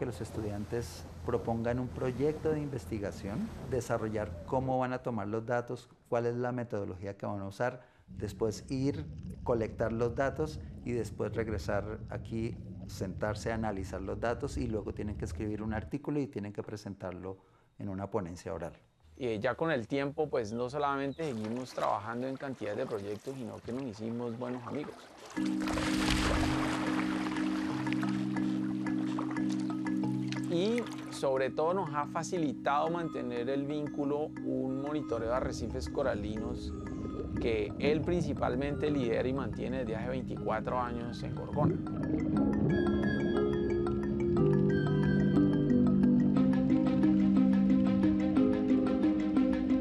Que los estudiantes propongan un proyecto de investigación, desarrollar cómo van a tomar los datos, cuál es la metodología que van a usar, después ir, colectar los datos y después regresar aquí, sentarse a analizar los datos y luego tienen que escribir un artículo y tienen que presentarlo en una ponencia oral. Ya con el tiempo, pues no solamente seguimos trabajando en cantidad de proyectos, sino que nos hicimos buenos amigos. Y sobre todo nos ha facilitado mantener el vínculo un monitoreo de arrecifes coralinos que él principalmente lidera y mantiene desde hace 24 años en Gorgona.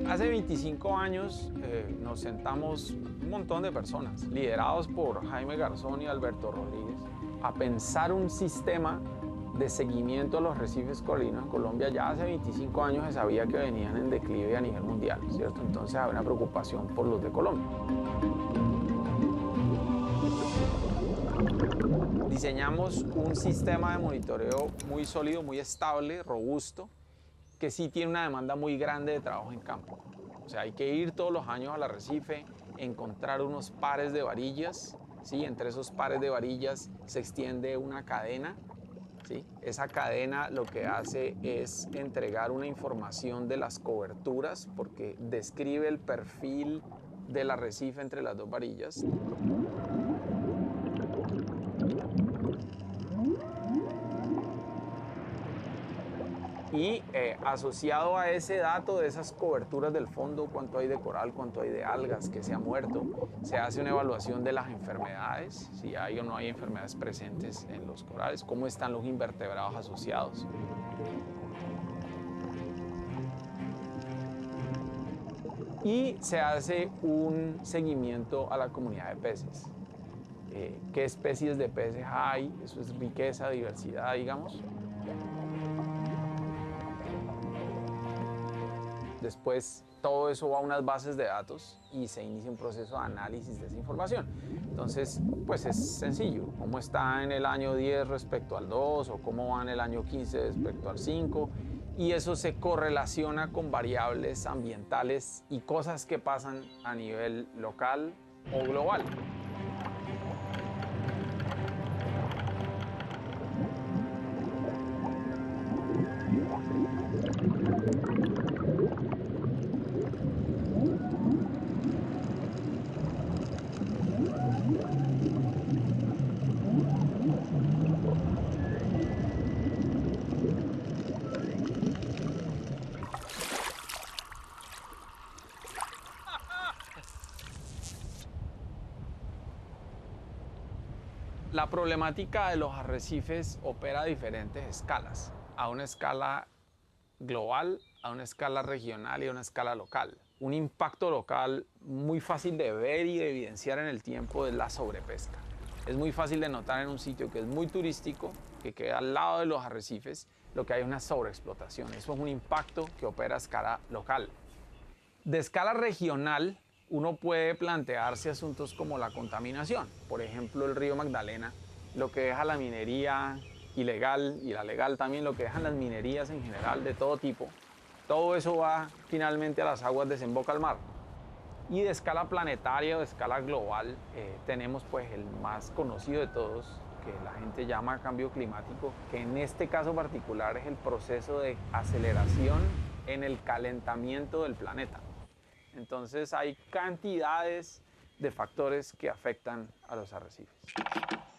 Hace 25 años nos sentamos un montón de personas, liderados por Jaime Garzón y Alberto Rodríguez, a pensar un sistema de seguimiento a los arrecifes coralinos en Colombia. Ya hace 25 años se sabía que venían en declive a nivel mundial, ¿cierto? Entonces había una preocupación por los de Colombia. Diseñamos un sistema de monitoreo muy sólido, muy estable, robusto, que sí tiene una demanda muy grande de trabajo en campo. O sea, hay que ir todos los años al arrecife, encontrar unos pares de varillas, ¿sí? Entre esos pares de varillas se extiende una cadena, ¿sí? Esa cadena lo que hace es entregar una información de las coberturas porque describe el perfil del arrecife entre las dos varillas. Y asociado a ese dato de esas coberturas del fondo, cuánto hay de coral, cuánto hay de algas que se ha muerto, se hace una evaluación de las enfermedades, si hay o no hay enfermedades presentes en los corales, cómo están los invertebrados asociados. Y se hace un seguimiento a la comunidad de peces. ¿Qué especies de peces hay? Eso es riqueza, diversidad, digamos. Después todo eso va a unas bases de datos y se inicia un proceso de análisis de esa información. Entonces, pues es sencillo. ¿Cómo está en el año 10 respecto al 2 o cómo va en el año 15 respecto al 5? Y eso se correlaciona con variables ambientales y cosas que pasan a nivel local o global. La problemática de los arrecifes opera a diferentes escalas, a una escala global, a una escala regional y a una escala local. Un impacto local muy fácil de ver y de evidenciar en el tiempo es la sobrepesca. Es muy fácil de notar en un sitio que es muy turístico, que queda al lado de los arrecifes, lo que hay es una sobreexplotación. Eso es un impacto que opera a escala local. De escala regional, uno puede plantearse asuntos como la contaminación. Por ejemplo, el río Magdalena, lo que deja la minería ilegal y la legal también, lo que dejan las minerías en general de todo tipo. Todo eso va finalmente a las aguas, desemboca al mar. Y de escala planetaria o de escala global, tenemos pues el más conocido de todos, que la gente llama cambio climático, que en este caso particular es el proceso de aceleración en el calentamiento del planeta. Entonces hay cantidades de factores que afectan a los arrecifes.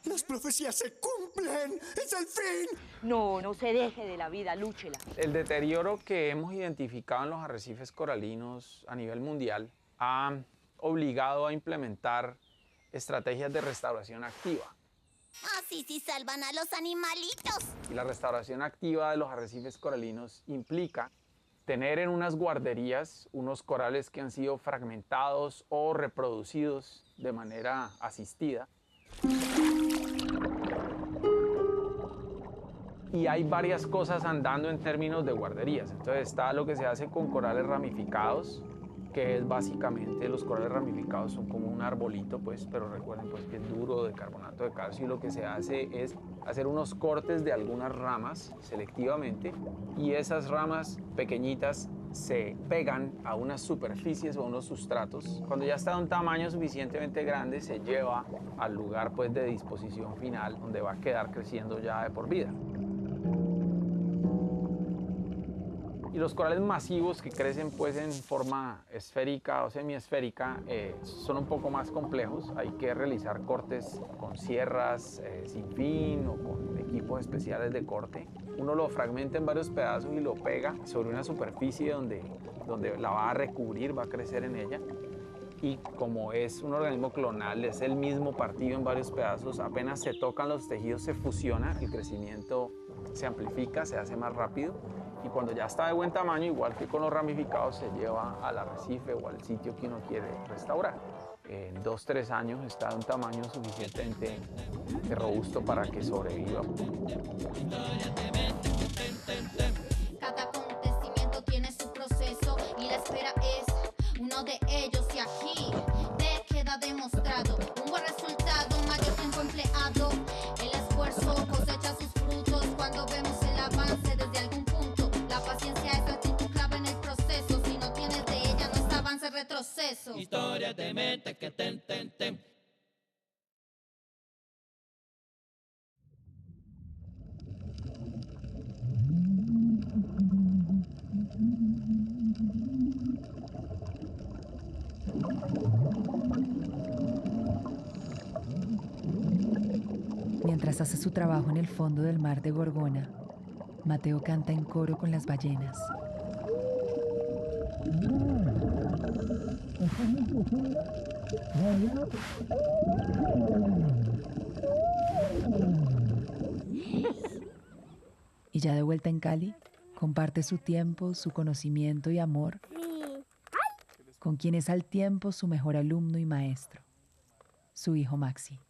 ¡Las profecías se cumplen! ¡Es el fin! No, no se deje de la vida, lúchela. El deterioro que hemos identificado en los arrecifes coralinos a nivel mundial ha obligado a implementar estrategias de restauración activa. Así sí salvan a los animalitos. Y la restauración activa de los arrecifes coralinos implica tener en unas guarderías unos corales que han sido fragmentados o reproducidos de manera asistida. Y hay varias cosas andando en términos de guarderías. Entonces está lo que se hace con corales ramificados, que es básicamente, los corales ramificados son como un arbolito, pues, pero recuerden pues, que es duro de carbonato de calcio, y lo que se hace es hacer unos cortes de algunas ramas selectivamente, y esas ramas pequeñitas se pegan a unas superficies o a unos sustratos. Cuando ya está de un tamaño suficientemente grande, se lleva al lugar pues, de disposición final, donde va a quedar creciendo ya de por vida. Y los corales masivos que crecen pues, en forma esférica o semiesférica son un poco más complejos. Hay que realizar cortes con sierras sin fin o con equipos especiales de corte. Uno lo fragmenta en varios pedazos y lo pega sobre una superficie donde la va a recubrir, va a crecer en ella. Y como es un organismo clonal, es el mismo partido en varios pedazos, apenas se tocan los tejidos se fusiona, el crecimiento se amplifica, se hace más rápido, y cuando ya está de buen tamaño, igual que con los ramificados, se lleva al arrecife o al sitio que uno quiere restaurar. En 2-3 años está de un tamaño suficientemente robusto para que sobreviva. Cada acontecimiento tiene su proceso y la espera es uno de ellos, y aquí te queda demostrado un buen resultado, mayor tiempo empleado. El esfuerzo cosecha sus frutos cuando vemos el avance desde algún punto. La paciencia es la actitud clave en el proceso. Si no tienes de ella, no es avance, es retroceso. Historias de mente que ten. Mientras hace su trabajo en el fondo del mar de Gorgona, Mateo canta en coro con las ballenas. Y ya de vuelta en Cali, comparte su tiempo, su conocimiento y amor con quien es al tiempo su mejor alumno y maestro, su hijo Maxi.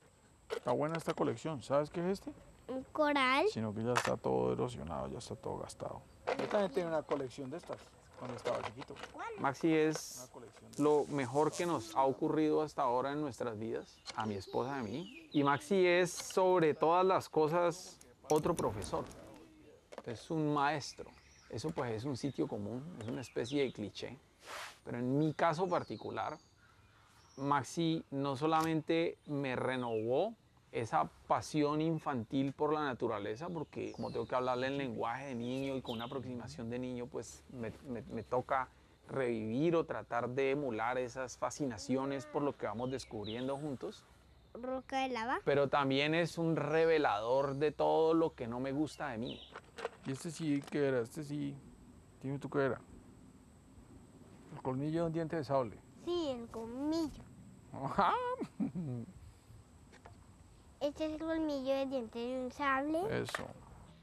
Está buena esta colección. ¿Sabes qué es este? Un coral. Sino que ya está todo erosionado, ya está todo gastado. Yo también tenía una colección de estas cuando estaba chiquito. Maxi es lo mejor que nos ha ocurrido hasta ahora en nuestras vidas, a mi esposa y a mí. Y Maxi es, sobre todas las cosas, otro profesor. Es un maestro. Eso pues es un sitio común, es una especie de cliché. Pero en mi caso particular, Maxi no solamente me renovó esa pasión infantil por la naturaleza, porque como tengo que hablarle en lenguaje de niño y con una aproximación de niño, pues me toca revivir o tratar de emular esas fascinaciones por lo que vamos descubriendo juntos. Roca de lava. Pero también es un revelador de todo lo que no me gusta de mí. ¿Y este sí qué era? Este sí. Dime tú qué era. El colmillo de un diente de sable. Sí, el colmillo. Ajá. Este es el colmillo de diente de un sable. Eso.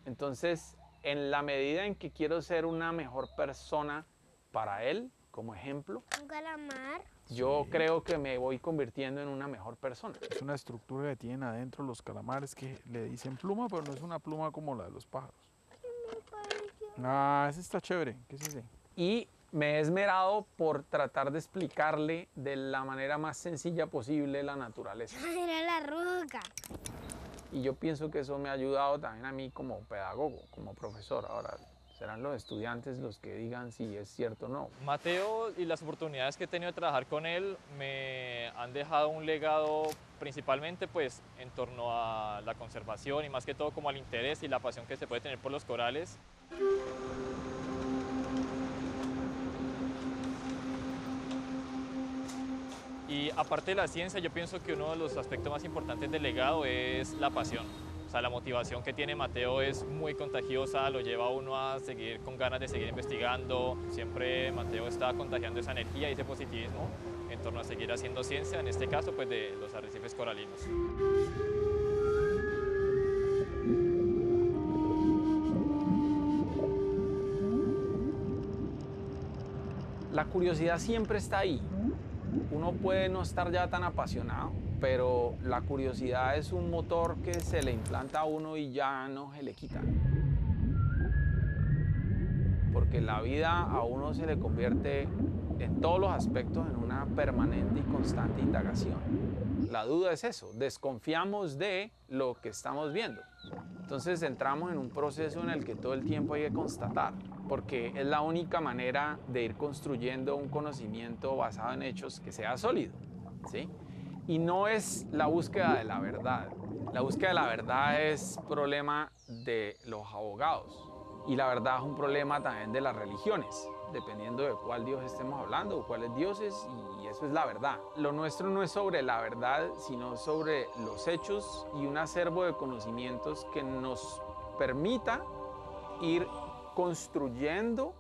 Entonces, en la medida en que quiero ser una mejor persona para él, como ejemplo, Un calamar. yo creo que me voy convirtiendo en una mejor persona. Es una estructura que tienen adentro los calamares que le dicen pluma, pero no es una pluma como la de los pájaros. Ah, ese está chévere. ¿Qué es ese? Y me he esmerado por tratar de explicarle de la manera más sencilla posible la naturaleza. Era la roca. Y yo pienso que eso me ha ayudado también a mí como pedagogo, como profesor. Ahora, serán los estudiantes los que digan si es cierto o no. Mateo y las oportunidades que he tenido de trabajar con él me han dejado un legado principalmente pues, en torno a la conservación y más que todo como al interés y la pasión que se puede tener por los corales. Y aparte de la ciencia, yo pienso que uno de los aspectos más importantes del legado es la pasión. O sea, la motivación que tiene Mateo es muy contagiosa, lo lleva a uno a seguir con ganas de seguir investigando. Siempre Mateo está contagiando esa energía y ese positivismo en torno a seguir haciendo ciencia, en este caso pues de los arrecifes coralinos. La curiosidad siempre está ahí. Uno puede no estar ya tan apasionado, pero la curiosidad es un motor que se le implanta a uno y ya no se le quita. Porque la vida a uno se le convierte en todos los aspectos en una permanente y constante indagación. La duda es eso, desconfiamos de lo que estamos viendo. Entonces entramos en un proceso en el que todo el tiempo hay que constatar, porque es la única manera de ir construyendo un conocimiento basado en hechos que sea sólido, ¿sí? Y no es la búsqueda de la verdad. La búsqueda de la verdad es problema de los abogados y la verdad es un problema también de las religiones, dependiendo de cuál Dios estemos hablando o cuáles dioses, y eso es la verdad. Lo nuestro no es sobre la verdad, sino sobre los hechos y un acervo de conocimientos que nos permita ir construyendo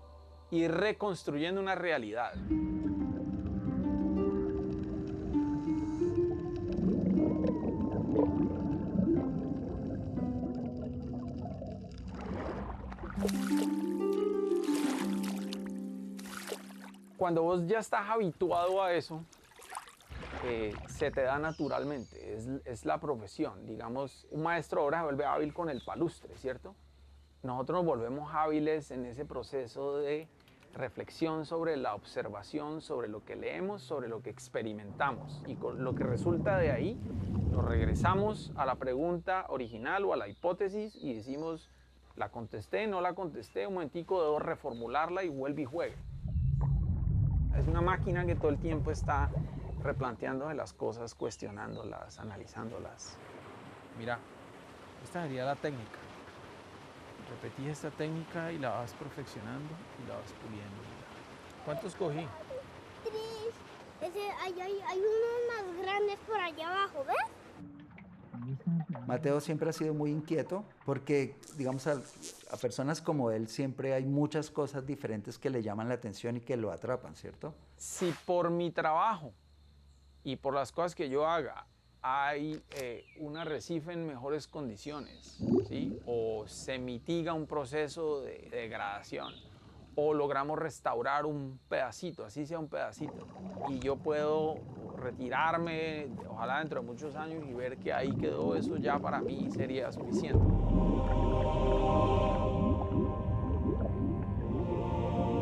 y reconstruyendo una realidad. Cuando vos ya estás habituado a eso, se te da naturalmente, es la profesión. Digamos, un maestro ahora se vuelve hábil con el palustre, ¿cierto? Nosotros nos volvemos hábiles en ese proceso de reflexión sobre la observación, sobre lo que leemos, sobre lo que experimentamos. Y con lo que resulta de ahí, nos regresamos a la pregunta original o a la hipótesis y decimos, la contesté, no la contesté, un momentico debo reformularla y vuelve y juegue. Es una máquina que todo el tiempo está replanteándose las cosas, cuestionándolas, analizándolas. Mira, esta sería la técnica. Repetís esta técnica y la vas perfeccionando y la vas puliendo. ¿Cuántos cogí? 3. Hay unos más grandes por allá abajo, ¿ves? Mateo siempre ha sido muy inquieto porque, digamos, a personas como él siempre hay muchas cosas diferentes que le llaman la atención y que lo atrapan, ¿cierto? Si por mi trabajo y por las cosas que yo haga hay un arrecife en mejores condiciones, ¿sí? O se mitiga un proceso de degradación, o logramos restaurar un pedacito, así sea un pedacito, y yo puedo retirarme, ojalá dentro de muchos años, y ver que ahí quedó, eso ya para mí sería suficiente.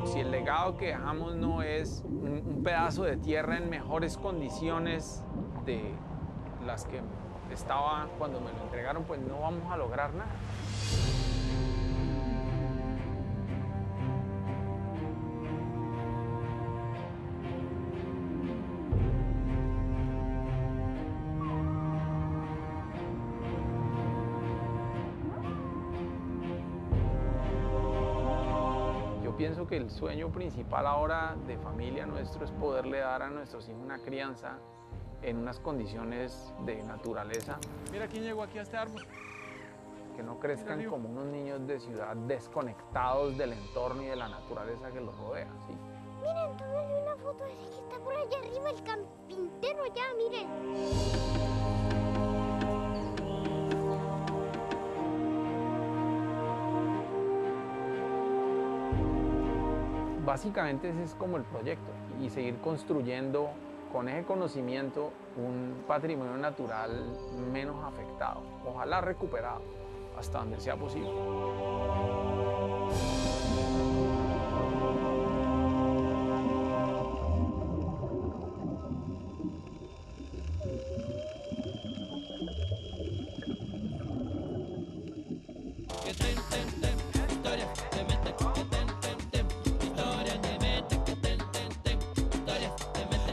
Si el legado que dejamos no es un pedazo de tierra en mejores condiciones de las que estaba cuando me lo entregaron, pues no vamos a lograr nada. Pienso que el sueño principal ahora de familia nuestro es poderle dar a nuestros hijos una crianza en unas condiciones de naturaleza. Mira quién llegó aquí a este árbol. Que no crezcan como unos niños de ciudad desconectados del entorno y de la naturaleza que los rodea, ¿sí? Miren, tómenle una foto de ese que está por allá arriba, el carpintero allá, miren. Básicamente ese es como el proyecto, y seguir construyendo con ese conocimiento un patrimonio natural menos afectado, ojalá recuperado hasta donde sea posible.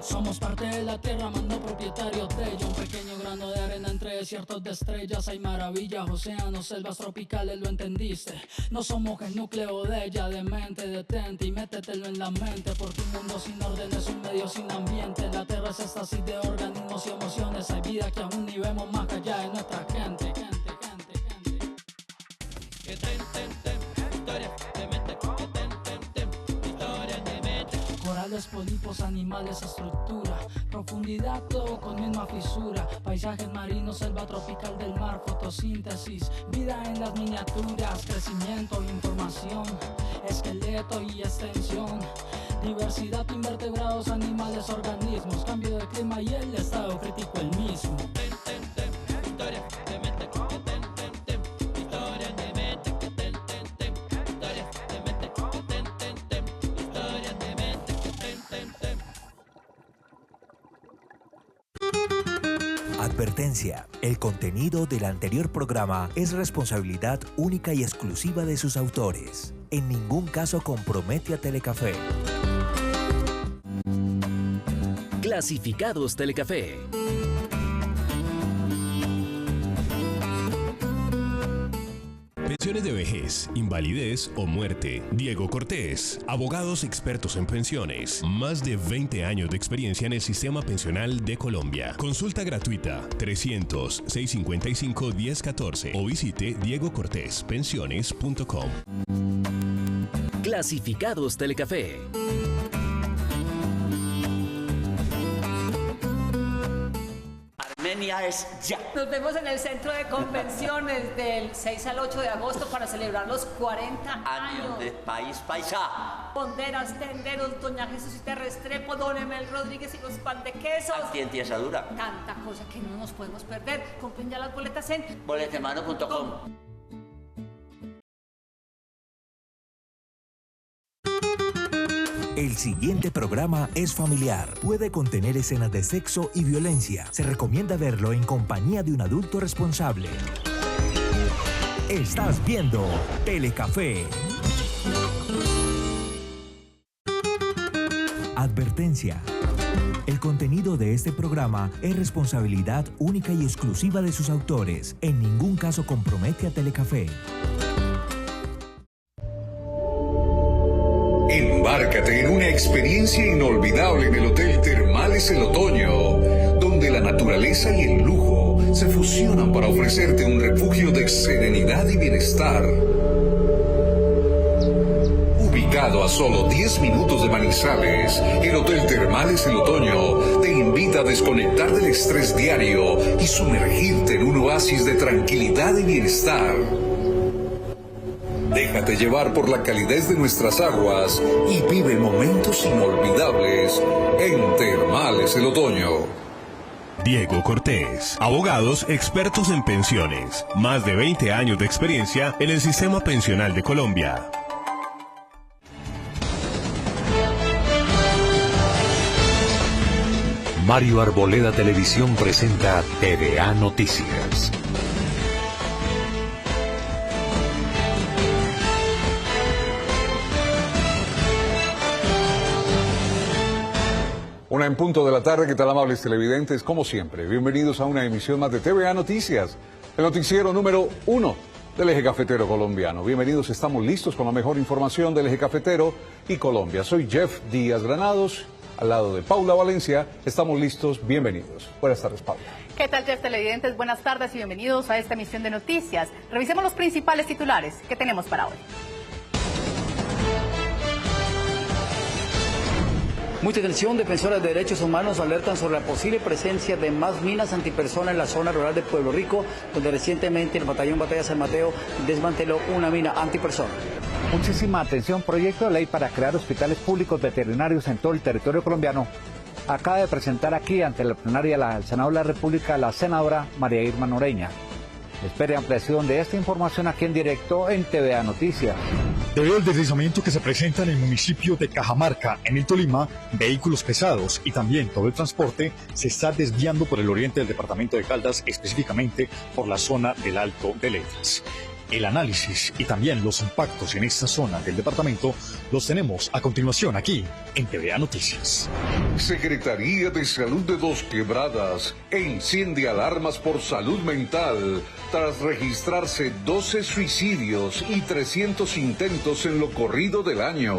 Somos parte de la tierra, mando propietarios de ella. Un pequeño grano de arena entre desiertos de estrellas. Hay maravillas, océanos, selvas tropicales, lo entendiste. No somos el núcleo de ella, de mente, detente y métetelo en la mente. Porque un mundo sin orden es un medio sin ambiente. La tierra es éxtasis de organismos y emociones. Hay vida que aún ni vemos más allá de nuestra gente. Corales, pólipos, animales, estructura, profundidad, todo con misma fisura, paisajes marinos, selva tropical del mar, fotosíntesis, vida en las miniaturas, crecimiento, información, esqueleto y extensión, diversidad, invertebrados, animales, organismos, cambio de clima y el estado crítico el mismo. Advertencia. El contenido del anterior programa es responsabilidad única y exclusiva de sus autores. En ningún caso compromete a Telecafé. Clasificados Telecafé. Pensiones de vejez, invalidez o muerte. Diego Cortés, abogados expertos en pensiones. Más de 20 años de experiencia en el sistema pensional de Colombia. Consulta gratuita 300-655-1014 o visite diegocortespensiones.com. Clasificados Telecafé. Armenia es ya. Nos vemos en el centro de convenciones del 6 al 8 de agosto para celebrar los 40 años de País Paisa. Ponderas, tenderos, Doña Jesucita Restrepo, Don Emel Rodríguez y los pan de quesos. Dura. Tanta cosa que no nos podemos perder. Compren ya las boletas en boletemano.com. El siguiente programa es familiar. Puede contener escenas de sexo y violencia. Se recomienda verlo en compañía de un adulto responsable. Estás viendo Telecafé. Advertencia. El contenido de este programa es responsabilidad única y exclusiva de sus autores. En ningún caso compromete a Telecafé. Embárcate en una experiencia inolvidable en el Hotel Termales El Otoño, donde la naturaleza y el lujo se fusionan para ofrecerte un refugio de serenidad y bienestar. Ubicado a solo 10 minutos de Manizales, el Hotel Termales El Otoño te invita a desconectar del estrés diario y sumergirte en un oasis de tranquilidad y bienestar. Déjate llevar por la calidez de nuestras aguas y vive momentos inolvidables en Termales El Otoño. Diego Cortés, abogados expertos en pensiones. Más de 20 años de experiencia en el sistema pensional de Colombia. Mario Arboleda Televisión presenta TVA Noticias. Una en punto de la tarde, ¿qué tal, amables televidentes? Como siempre, bienvenidos a una emisión más de TVA Noticias, el noticiero número 1 del eje cafetero colombiano. Bienvenidos, estamos listos con la mejor información del eje cafetero y Colombia. Soy Jeff Díaz Granados, al lado de Paula Valencia. Estamos listos, bienvenidos. Buenas tardes, Paula. ¿Qué tal, Jeff televidentes? Buenas tardes y bienvenidos a esta emisión de noticias. Revisemos los principales titulares que tenemos para hoy. Mucha atención, defensoras de derechos humanos alertan sobre la posible presencia de más minas antipersona en la zona rural de Pueblo Rico, donde recientemente el batallón Batalla San Mateo desmanteló una mina antipersona. Muchísima atención, proyecto de ley para crear hospitales públicos veterinarios en todo el territorio colombiano. Acaba de presentar aquí ante la plenaria del Senado de la República la senadora María Irma Noreña. Espere ampliación de esta información aquí en directo en TVA Noticias. Debido al deslizamiento que se presenta en el municipio de Cajamarca, en el Tolima, vehículos pesados y también todo el transporte se está desviando por el oriente del departamento de Caldas, específicamente por la zona del Alto de Letras. El análisis y también los impactos en esta zona del departamento los tenemos a continuación aquí en TVA Noticias. Secretaría de Salud de Dos Quebradas enciende alarmas por salud mental tras registrarse 12 suicidios y 300 intentos en lo corrido del año.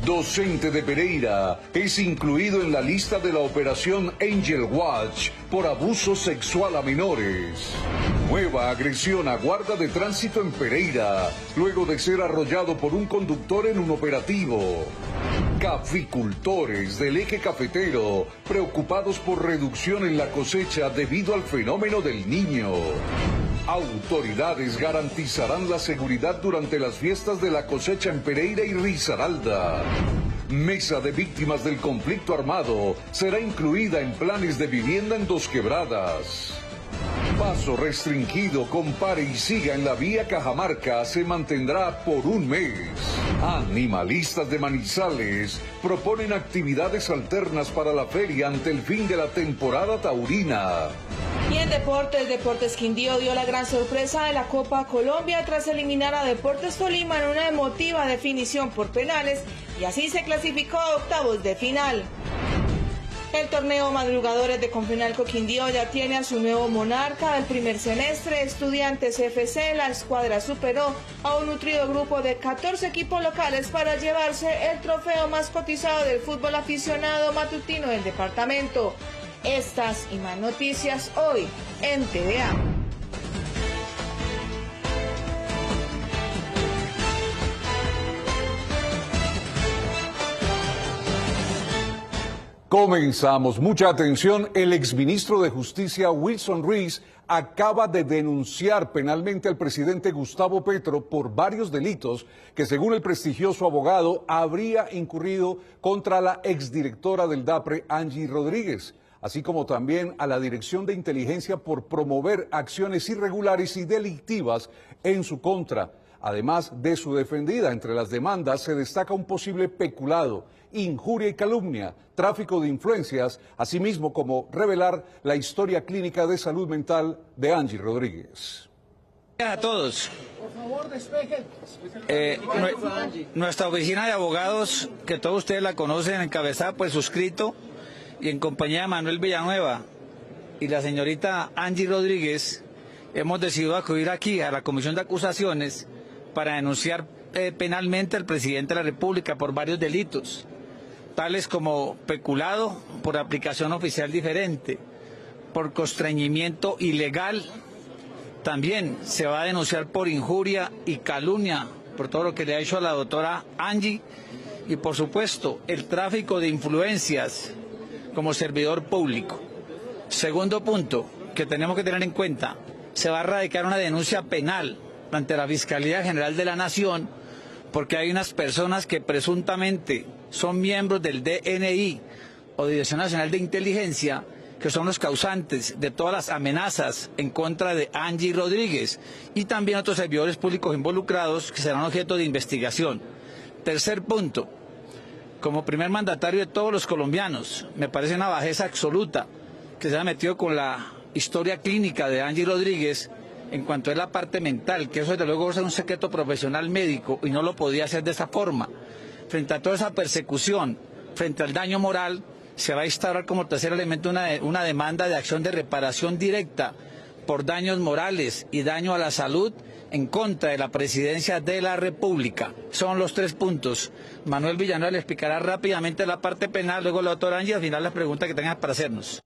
Docente de Pereira es incluido en la lista de la operación Angel Watch por abuso sexual a menores. Nueva agresión a guarda de tránsito en Pereira, luego de ser arrollado por un conductor en un operativo. Caficultores del eje cafetero, preocupados por reducción en la cosecha debido al fenómeno del Niño. Autoridades garantizarán la seguridad durante las fiestas de la cosecha en Pereira y Risaralda. Mesa de víctimas del conflicto armado será incluida en planes de vivienda en Dos Quebradas. Paso restringido, compare y siga en la vía Cajamarca se mantendrá por un mes. Animalistas de Manizales proponen actividades alternas para la feria ante el fin de la temporada taurina. Y en Deportes Quindío dio la gran sorpresa de la Copa Colombia tras eliminar a Deportes Tolima en una emotiva definición por penales y así se clasificó a octavos de final. El torneo Madrugadores de Confenalco Quindío ya tiene a su nuevo monarca del primer semestre. Estudiantes FC, la escuadra superó a un nutrido grupo de 14 equipos locales para llevarse el trofeo más cotizado del fútbol aficionado matutino del departamento. Estas y más noticias hoy en TVA. Comenzamos. Mucha atención. El exministro de Justicia, Wilson Ruiz, acaba de denunciar penalmente al presidente Gustavo Petro por varios delitos que, según el prestigioso abogado, habría incurrido contra la exdirectora del DAPRE, Angie Rodríguez, así como también a la Dirección de Inteligencia por promover acciones irregulares y delictivas en su contra. Además de su defendida, entre las demandas se destaca un posible peculado, injuria y calumnia, tráfico de influencias, asimismo como revelar la historia clínica de salud mental de Angie Rodríguez. A todos. Por favor, despejen. Nuestra oficina de abogados, que todos ustedes la conocen, encabezada por el suscrito y en compañía de Manuel Villanueva y la señorita Angie Rodríguez, hemos decidido acudir aquí a la Comisión de Acusaciones para denunciar penalmente al presidente de la República por varios delitos, tales como peculado por aplicación oficial diferente, por constreñimiento ilegal. También se va a denunciar por injuria y calumnia por todo lo que le ha hecho a la doctora Angie y, por supuesto, el tráfico de influencias como servidor público. Segundo punto que tenemos que tener en cuenta, se va a radicar una denuncia penal ante la Fiscalía General de la Nación porque hay unas personas que presuntamente son miembros del DNI o Dirección Nacional de Inteligencia que son los causantes de todas las amenazas en contra de Angie Rodríguez y también otros servidores públicos involucrados que serán objeto de investigación. Tercer punto, como primer mandatario de todos los colombianos, me parece una bajeza absoluta que se haya metido con la historia clínica de Angie Rodríguez en cuanto a la parte mental, que eso desde luego es un secreto profesional médico y no lo podía hacer de esa forma. Frente a toda esa persecución, frente al daño moral, se va a instaurar como tercer elemento una demanda de acción de reparación directa por daños morales y daño a la salud en contra de la presidencia de la República. Son los tres puntos. Manuel Villanueva le explicará rápidamente la parte penal, luego la doctora Angie, al final las preguntas que tengan para hacernos.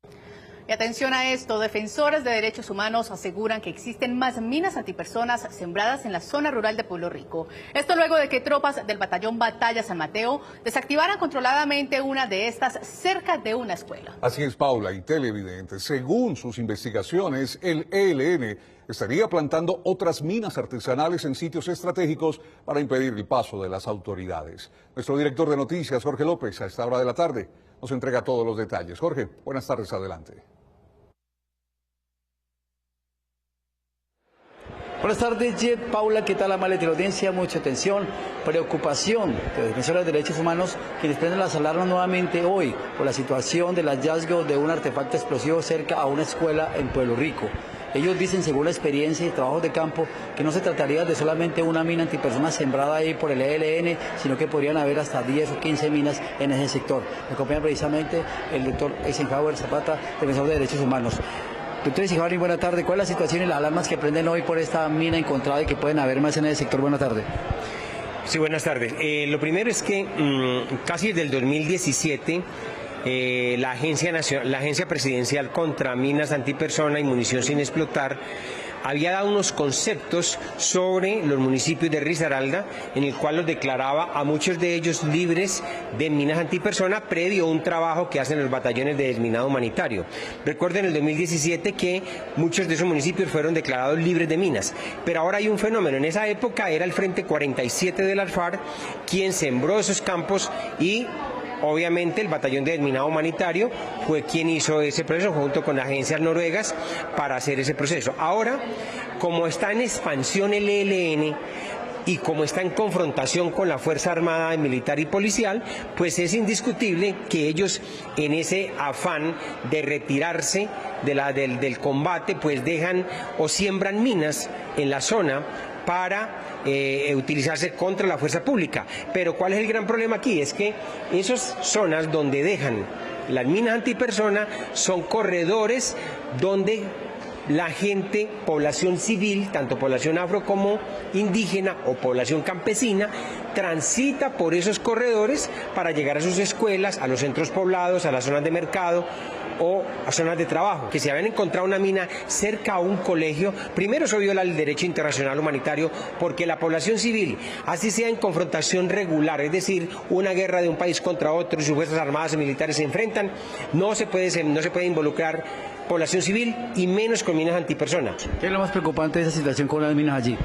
Y atención a esto, defensores de derechos humanos aseguran que existen más minas antipersonas sembradas en la zona rural de Pueblo Rico. Esto luego de que tropas del batallón Batalla San Mateo desactivaran controladamente una de estas cerca de una escuela. Así es, Paula y televidentes. Según sus investigaciones, el ELN estaría plantando otras minas artesanales en sitios estratégicos para impedir el paso de las autoridades. Nuestro director de noticias, Jorge López, a esta hora de la tarde, nos entrega todos los detalles. Jorge, buenas tardes, adelante. Buenas tardes, Jet. Paula, ¿qué tal, amable teleaudiencia? Mucha atención, preocupación de defensores de derechos humanos quienes prenden las alarmas nuevamente hoy por la situación del hallazgo de un artefacto explosivo cerca a una escuela en Pueblo Rico. Ellos dicen, según la experiencia y trabajos de campo, que no se trataría de solamente una mina antipersona sembrada ahí por el ELN, sino que podrían haber hasta 10 o 15 minas en ese sector. Me acompaña precisamente el doctor Eisenhower Zapata, defensor de derechos humanos. Doctor Eisenhower, buena tarde. ¿Cuál es la situación y las alarmas que prenden hoy por esta mina encontrada y que pueden haber más en ese sector? Buena tarde. Sí, buenas tardes. Lo primero es que casi desde el 2017 la Agencia Presidencial contra Minas Antipersona y Munición sin Explotar había dado unos conceptos sobre los municipios de Risaralda, en el cual los declaraba a muchos de ellos libres de minas antipersona previo a un trabajo que hacen los batallones de desminado humanitario. Recuerden en el 2017 que muchos de esos municipios fueron declarados libres de minas, pero ahora hay un fenómeno. En esa época era el Frente 47 del ALFAR quien sembró esos campos y obviamente el batallón de desminado humanitario fue quien hizo ese proceso junto con agencias noruegas para hacer ese proceso. Ahora, como está en expansión el ELN, y como está en confrontación con la Fuerza Armada, Militar y Policial, pues es indiscutible que ellos, en ese afán de retirarse del combate, pues dejan o siembran minas en la zona para utilizarse contra la fuerza pública. Pero ¿cuál es el gran problema aquí? Es que esas zonas donde dejan las minas antipersona son corredores donde la gente, población civil, tanto población afro como indígena o población campesina, transita por esos corredores para llegar a sus escuelas, a los centros poblados, a las zonas de mercado o a zonas de trabajo. Que se habían encontrado una mina cerca a un colegio, primero eso viola el derecho internacional humanitario, porque la población civil, así sea en confrontación regular, es decir, una guerra de un país contra otro y sus fuerzas armadas y militares se enfrentan, no se puede involucrar población civil y menos con minas antipersona. ¿Qué es lo más preocupante de esa situación con las minas allí?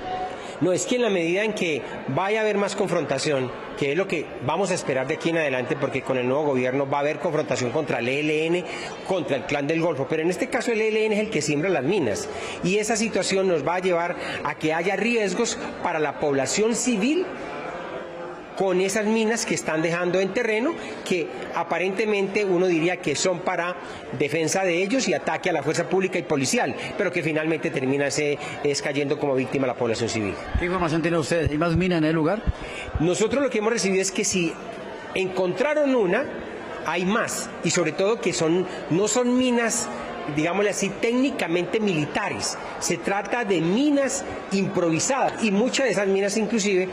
No, es que en la medida en que vaya a haber más confrontación, que es lo que vamos a esperar de aquí en adelante, porque con el nuevo gobierno va a haber confrontación contra el ELN, contra el Clan del Golfo, pero en este caso el ELN es el que siembra las minas, y esa situación nos va a llevar a que haya riesgos para la población civil con esas minas que están dejando en terreno, que aparentemente uno diría que son para defensa de ellos y ataque a la fuerza pública y policial, pero que finalmente termina cayendo como víctima la población civil. ¿Qué información tienen ustedes? ¿Hay más minas en el lugar? Nosotros lo que hemos recibido es que si encontraron una, hay más, y sobre todo que no son minas, digámosle así, técnicamente militares. Se trata de minas improvisadas, y muchas de esas minas inclusive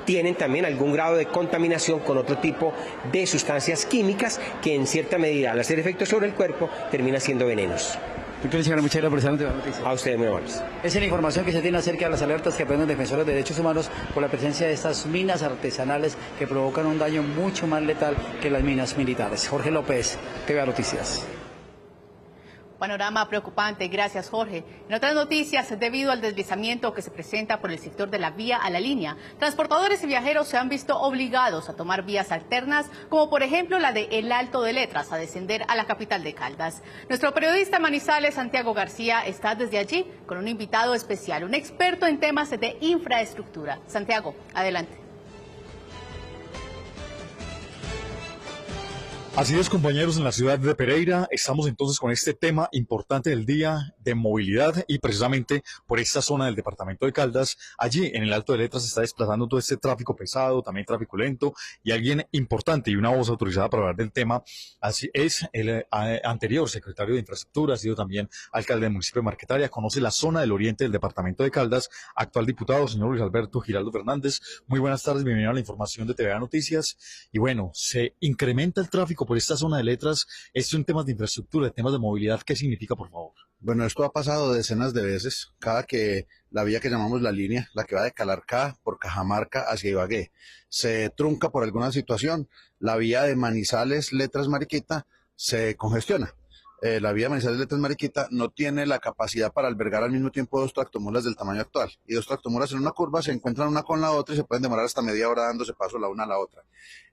tienen también algún grado de contaminación con otro tipo de sustancias químicas que en cierta medida, al hacer efecto sobre el cuerpo, terminan siendo venenos. Muchas gracias por esa noticia. A ustedes, muy amables. Esa es la información que se tiene acerca de las alertas que prenden defensores de derechos humanos por la presencia de estas minas artesanales que provocan un daño mucho más letal que las minas militares. Jorge López, TVA Noticias. Panorama preocupante, gracias Jorge. En otras noticias, debido al deslizamiento que se presenta por el sector de la vía a la línea, transportadores y viajeros se han visto obligados a tomar vías alternas, como por ejemplo la de El Alto de Letras, a descender a la capital de Caldas. Nuestro periodista Manizales, Santiago García, está desde allí con un invitado especial, un experto en temas de infraestructura. Santiago, adelante. Así es, compañeros, en la ciudad de Pereira estamos entonces con este tema importante del día de movilidad y precisamente por esta zona del departamento de Caldas, allí en el Alto de Letras se está desplazando todo este tráfico pesado, también tráfico lento, y alguien importante y una voz autorizada para hablar del tema, así es el anterior secretario de Infraestructura, ha sido también alcalde del municipio de Marquetaria, conoce la zona del oriente del departamento de Caldas, actual diputado, señor Luis Alberto Giraldo Fernández. Muy buenas tardes, bienvenido a la información de TVA Noticias. Y bueno, se incrementa el tráfico por esta zona de Letras. Esto en temas de infraestructura, en temas de movilidad, ¿qué significa, por favor? Bueno, esto ha pasado decenas de veces, cada que la vía que llamamos la línea, la que va de Calarcá por Cajamarca hacia Ibagué, se trunca por alguna situación, la vía de Manizales, Letras, Mariquita, se congestiona. La vía de Manizales, Letras, Mariquita no tiene la capacidad para albergar al mismo tiempo dos tractomulas del tamaño actual. Y dos tractomulas en una curva se encuentran una con la otra y se pueden demorar hasta media hora dándose paso la una a la otra.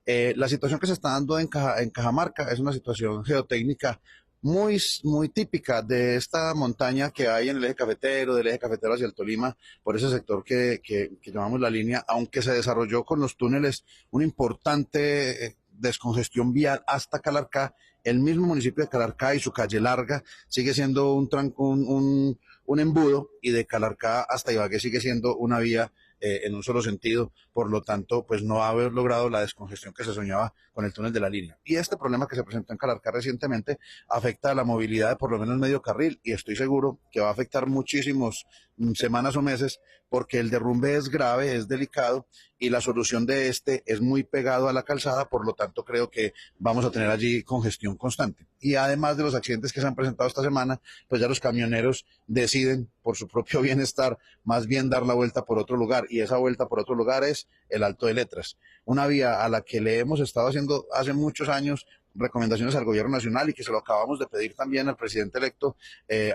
La situación que se está dando en Cajamarca es una situación geotécnica muy típica de esta montaña que hay en el eje cafetero, del eje cafetero hacia el Tolima, por ese sector que llamamos la línea, aunque se desarrolló con los túneles una importante descongestión vial hasta Calarcá. El mismo municipio de Calarcá y su calle larga sigue siendo un embudo, y de Calarcá hasta Ibagué sigue siendo una vía en un solo sentido, por lo tanto, pues no ha haber logrado la descongestión que se soñaba con el túnel de la línea. Y este problema que se presentó en Calarcá recientemente afecta a la movilidad de por lo menos medio carril, y estoy seguro que va a afectar muchísimos semanas o meses, porque el derrumbe es grave, es delicado, y la solución de este es muy pegado a la calzada, por lo tanto creo que vamos a tener allí congestión constante. Y además de los accidentes que se han presentado esta semana, pues ya los camioneros deciden por su propio bienestar más bien dar la vuelta por otro lugar, y esa vuelta por otro lugar es el Alto de Letras, una vía a la que le hemos estado haciendo hace muchos años recomendaciones al gobierno nacional, y que se lo acabamos de pedir también al presidente electo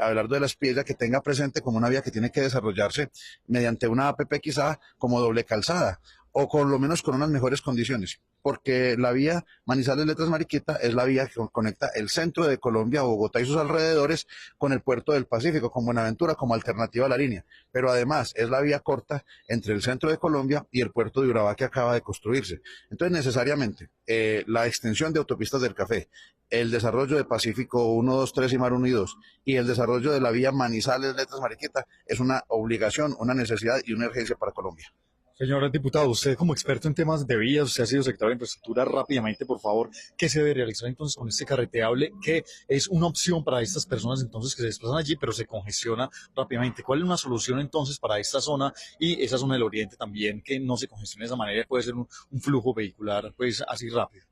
Abelardo de la Espriella, que tenga presente como una vía que tiene que desarrollarse mediante una APP quizá como doble calzada, o con lo menos con unas mejores condiciones. porque la vía Manizales Letras Mariquita es la vía que conecta el centro de Colombia, Bogotá y sus alrededores, con el puerto del Pacífico, con Buenaventura, como alternativa a la línea. Pero además es la vía corta entre el centro de Colombia y el puerto de Urabá que acaba de construirse. Entonces, necesariamente, la extensión de autopistas del Café, el desarrollo de Pacífico 1, 2, 3 y Mar 1 y 2, y el desarrollo de la vía Manizales Letras Mariquita es una obligación, una necesidad y una urgencia para Colombia. Señor diputado, usted como experto en temas de vías, usted ha sido secretario de Infraestructura, rápidamente, por favor, ¿qué se debe realizar entonces con este carreteable? ¿Qué es una opción para estas personas entonces que se desplazan allí, pero se congestiona rápidamente? ¿Cuál es una solución entonces para esta zona y esa zona del oriente también, que no se congestione de esa manera, puede ser un flujo vehicular pues así rápido?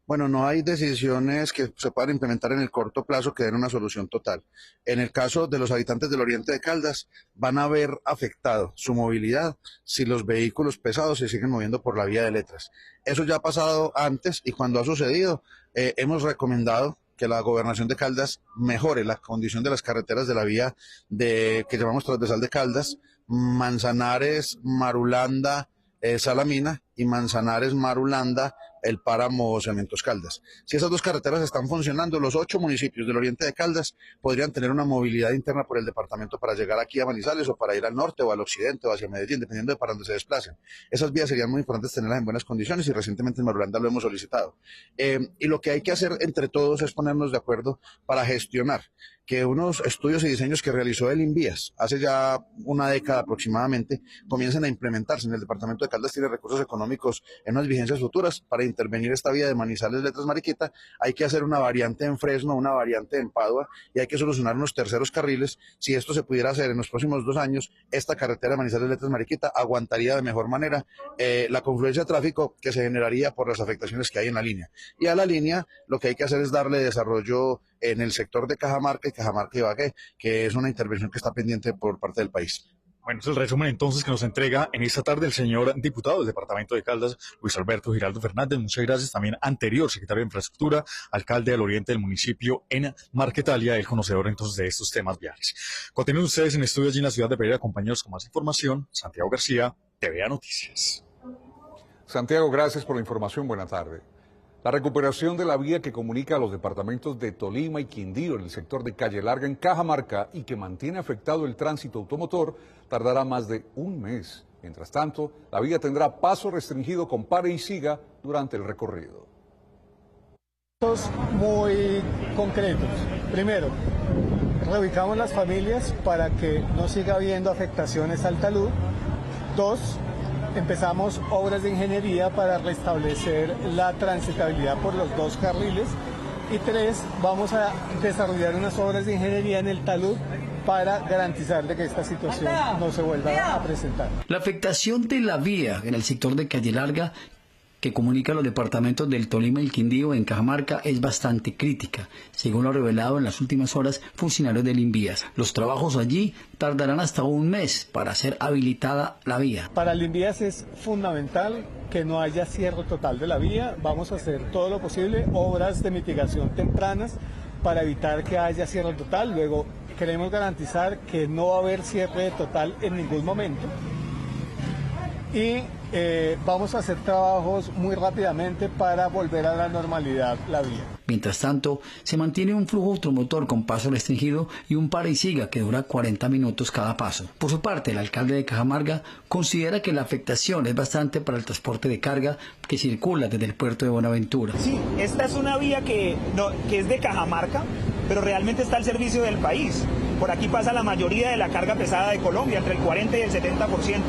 Bueno, no hay decisiones que se puedan implementar en el corto plazo que den una solución total. En el caso de los habitantes del oriente de Caldas, van a ver afectado su movilidad si los vehículos pesados se siguen moviendo por la vía de Letras. Eso ya ha pasado antes y cuando ha sucedido, hemos recomendado que la gobernación de Caldas mejore la condición de las carreteras de la vía que llamamos transversal de Caldas, Manzanares, Marulanda, Salamina y Manzanares, Marulanda, el páramo Cementos Caldas. Si esas dos carreteras están funcionando, los 8 municipios del oriente de Caldas podrían tener una movilidad interna por el departamento para llegar aquí a Manizales o para ir al norte o al occidente o hacia Medellín, dependiendo de para dónde se desplacen. Esas vías serían muy importantes tenerlas en buenas condiciones y recientemente en Marulanda lo hemos solicitado. Y lo que hay que hacer entre todos es ponernos de acuerdo para gestionar que unos estudios y diseños que realizó el INVIAS hace ya una década aproximadamente comiencen a implementarse. En el departamento de Caldas tiene recursos económicos en unas vigencias futuras para intervenir esta vía de Manizales Letras Mariquita. Hay que hacer una variante en Fresno, una variante en Padua y hay que solucionar unos terceros carriles. Si esto se pudiera hacer en los próximos 2 años, esta carretera de Manizales Letras Mariquita aguantaría de mejor manera la confluencia de tráfico que se generaría por las afectaciones que hay en la línea. Y a la línea lo que hay que hacer es darle desarrollo en el sector de Cajamarca y Cajamarca-Ibagué, que es una intervención que está pendiente por parte del país. Bueno, es el resumen entonces que nos entrega en esta tarde el señor diputado del departamento de Caldas, Luis Alberto Giraldo Fernández. Muchas gracias también, anterior secretario de Infraestructura, alcalde del oriente del municipio en Marquetalia, el conocedor entonces de estos temas viales. Continúen ustedes en estudio allí en la ciudad de Pereira, compañeros, con más información. Santiago García, TVA Noticias. Santiago, gracias por la información. Buenas tardes. La recuperación de la vía que comunica a los departamentos de Tolima y Quindío en el sector de Calle Larga en Cajamarca y que mantiene afectado el tránsito automotor tardará más de un mes. Mientras tanto, la vía tendrá paso restringido con pare y siga durante el recorrido. Muy concretos. Primero, reubicamos las familias para que no siga habiendo afectaciones al talud. 2, empezamos obras de ingeniería para restablecer la transitabilidad por los 2 carriles. Y 3, vamos a desarrollar unas obras de ingeniería en el talud para garantizar de que esta situación no se vuelva a presentar. La afectación de la vía en el sector de Calle Larga, que comunica los departamentos del Tolima y el Quindío en Cajamarca, es bastante crítica, según lo ha revelado en las últimas horas funcionarios del INVIAS. Los trabajos allí tardarán hasta un mes para ser habilitada la vía. Para el INVIAS es fundamental que no haya cierre total de la vía. Vamos a hacer todo lo posible, obras de mitigación tempranas para evitar que haya cierre total. Luego queremos garantizar que no va a haber cierre total en ningún momento. Y vamos a hacer trabajos muy rápidamente para volver a la normalidad la vía. Mientras tanto, se mantiene un flujo automotor con paso restringido y un pare y siga que dura 40 minutos cada paso. Por su parte, el alcalde de Cajamarca considera que la afectación es bastante para el transporte de carga que circula desde el puerto de Buenaventura. Sí, esta es una vía que es de Cajamarca, pero realmente está al servicio del país. Por aquí pasa la mayoría de la carga pesada de Colombia, entre el 40 y el 70%.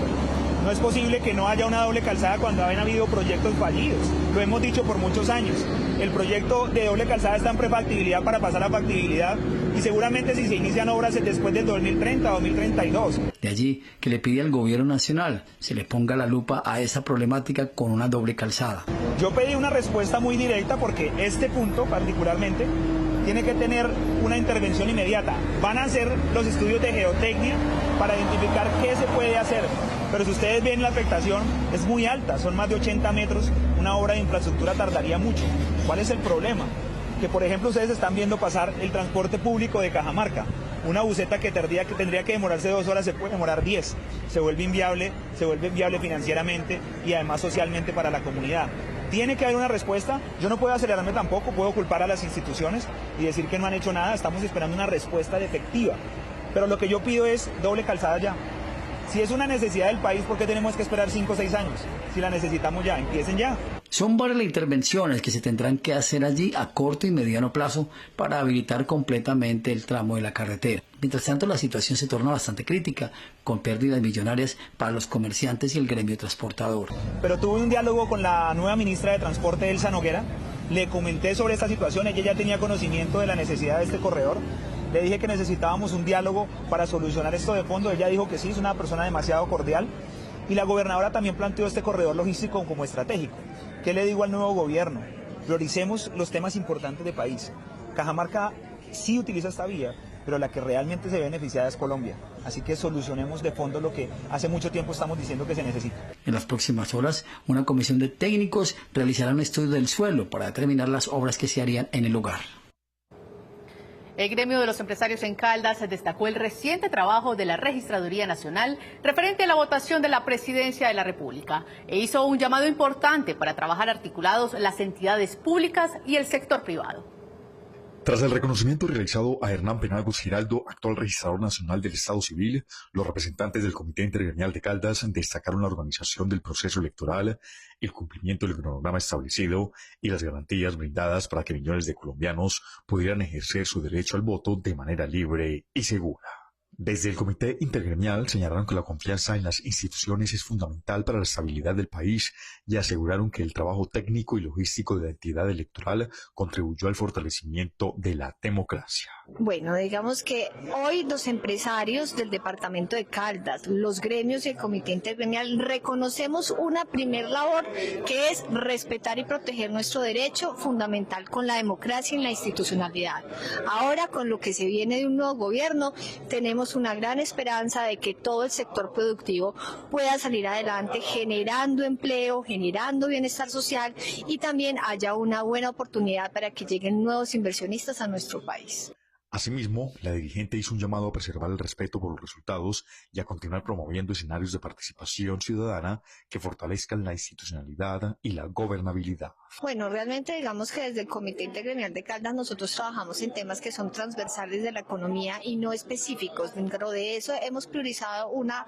No es posible que no haya una doble calzada cuando han habido proyectos fallidos. Lo hemos dicho por muchos años. El proyecto de doble calzada está en prefactibilidad para pasar a factibilidad y seguramente si se inician obras después del 2030 o 2032. De allí que le pide al gobierno nacional se le ponga la lupa a esa problemática con una doble calzada. Yo pedí una respuesta muy directa porque este punto particularmente tiene que tener una intervención inmediata. Van a hacer los estudios de geotecnia para identificar qué se puede hacer. Pero si ustedes ven la afectación es muy alta, son más de 80 metros, una obra de infraestructura tardaría mucho. ¿Cuál es el problema? Que por ejemplo ustedes están viendo pasar el transporte público de Cajamarca. Una buseta que tendría que demorarse 2 horas se puede demorar 10. Se vuelve inviable financieramente y además socialmente para la comunidad. Tiene que haber una respuesta. Yo no puedo acelerarme tampoco, puedo culpar a las instituciones y decir que no han hecho nada. Estamos esperando una respuesta efectiva. Pero lo que yo pido es doble calzada ya. Si es una necesidad del país, ¿por qué tenemos que esperar 5 o 6 años? Si la necesitamos ya, empiecen ya. Son varias las intervenciones que se tendrán que hacer allí a corto y mediano plazo para habilitar completamente el tramo de la carretera. Mientras tanto, la situación se torna bastante crítica, con pérdidas millonarias para los comerciantes y el gremio transportador. Pero tuve un diálogo con la nueva ministra de Transporte, Elsa Noguera. Le comenté sobre esta situación, ella ya tenía conocimiento de la necesidad de este corredor. Le dije que necesitábamos un diálogo para solucionar esto de fondo. Ella dijo que sí, es una persona demasiado cordial. Y la gobernadora también planteó este corredor logístico como estratégico. ¿Qué le digo al nuevo gobierno? Prioricemos los temas importantes de país. Cajamarca sí utiliza esta vía, pero la que realmente se ve beneficiada es Colombia. Así que solucionemos de fondo lo que hace mucho tiempo estamos diciendo que se necesita. En las próximas horas, una comisión de técnicos realizará un estudio del suelo para determinar las obras que se harían en el lugar. El gremio de los empresarios en Caldas destacó el reciente trabajo de la Registraduría Nacional referente a la votación de la Presidencia de la República e hizo un llamado importante para trabajar articulados las entidades públicas y el sector privado. Tras el reconocimiento realizado a Hernán Penagos Giraldo, actual registrador nacional del Estado Civil, los representantes del Comité Intergremial de Caldas destacaron la organización del proceso electoral, el cumplimiento del cronograma establecido y las garantías brindadas para que millones de colombianos pudieran ejercer su derecho al voto de manera libre y segura. Desde el Comité Intergremial señalaron que la confianza en las instituciones es fundamental para la estabilidad del país y aseguraron que el trabajo técnico y logístico de la entidad electoral contribuyó al fortalecimiento de la democracia. Bueno, digamos que hoy los empresarios del departamento de Caldas, los gremios y el Comité Intergremial reconocemos una primer labor que es respetar y proteger nuestro derecho fundamental con la democracia y la institucionalidad. Ahora, con lo que se viene de un nuevo gobierno, tenemos una gran esperanza de que todo el sector productivo pueda salir adelante generando empleo, generando bienestar social y también haya una buena oportunidad para que lleguen nuevos inversionistas a nuestro país. Asimismo, la dirigente hizo un llamado a preservar el respeto por los resultados y a continuar promoviendo escenarios de participación ciudadana que fortalezcan la institucionalidad y la gobernabilidad. Bueno, realmente digamos que desde el Comité Intergremial de Caldas nosotros trabajamos en temas que son transversales de la economía y no específicos. Dentro de eso hemos priorizado una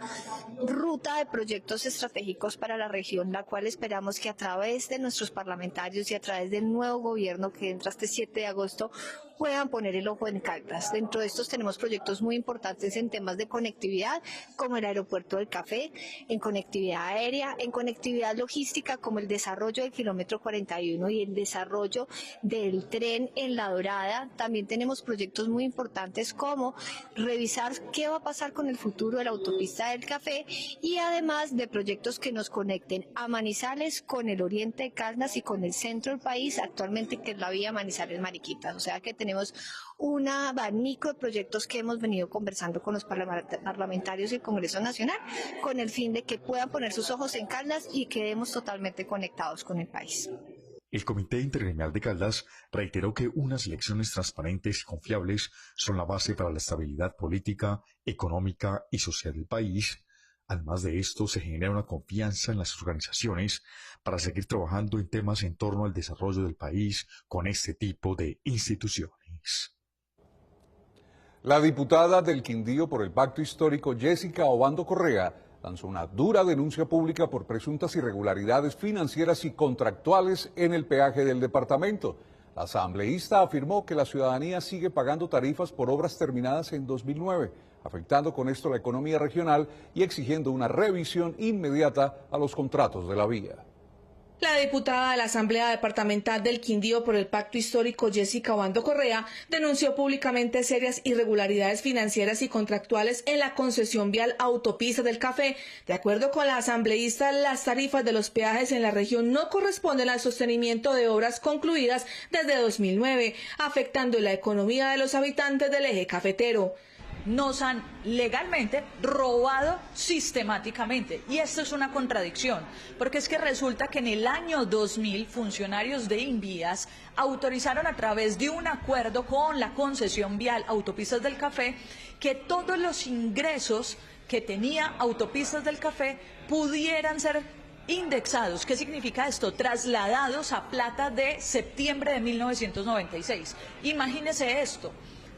ruta de proyectos estratégicos para la región, la cual esperamos que a través de nuestros parlamentarios y a través del nuevo gobierno que entra este 7 de agosto puedan poner el ojo en Caldas. Dentro de estos tenemos proyectos muy importantes en temas de conectividad, como el aeropuerto del Café, en conectividad aérea, en conectividad logística, como el desarrollo del kilómetro 41 y el desarrollo del tren en La Dorada. También tenemos proyectos muy importantes como revisar qué va a pasar con el futuro de la autopista del Café y además de proyectos que nos conecten a Manizales con el oriente de Caldas y con el centro del país, actualmente que es la vía Manizales-Mariquitas. O sea que tenemos un abanico de proyectos que hemos venido conversando con los parlamentarios y el Congreso Nacional con el fin de que puedan poner sus ojos en Caldas y quedemos totalmente conectados con el país. El Comité Intergremial de Caldas reiteró que unas elecciones transparentes y confiables son la base para la estabilidad política, económica y social del país. Además de esto, se genera una confianza en las organizaciones para seguir trabajando en temas en torno al desarrollo del país con este tipo de instituciones. La diputada del Quindío por el Pacto Histórico, Jessica Obando Correa, lanzó una dura denuncia pública por presuntas irregularidades financieras y contractuales en el peaje del departamento. La asambleísta afirmó que la ciudadanía sigue pagando tarifas por obras terminadas en 2009, afectando con esto la economía regional y exigiendo una revisión inmediata a los contratos de la vía. La diputada de la Asamblea Departamental del Quindío por el Pacto Histórico, Jessica Obando Correa, denunció públicamente serias irregularidades financieras y contractuales en la concesión vial Autopista del Café. De acuerdo con la asambleísta, las tarifas de los peajes en la región no corresponden al sostenimiento de obras concluidas desde 2009, afectando la economía de los habitantes del eje cafetero. Nos han legalmente robado sistemáticamente y esto es una contradicción porque es que resulta que en el año 2000 funcionarios de Invías autorizaron a través de un acuerdo con la concesión vial Autopistas del Café que todos los ingresos que tenía Autopistas del Café pudieran ser indexados. ¿Qué significa esto? Trasladados a plata de septiembre de 1996. Imagínese esto.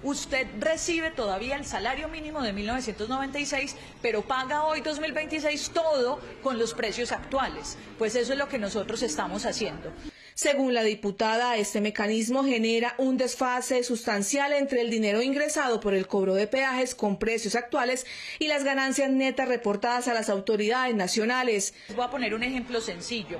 Usted recibe todavía el salario mínimo de 1996, pero paga hoy 2026 todo con los precios actuales. Pues eso es lo que nosotros estamos haciendo. Según la diputada, este mecanismo genera un desfase sustancial entre el dinero ingresado por el cobro de peajes con precios actuales y las ganancias netas reportadas a las autoridades nacionales. Voy a poner un ejemplo sencillo.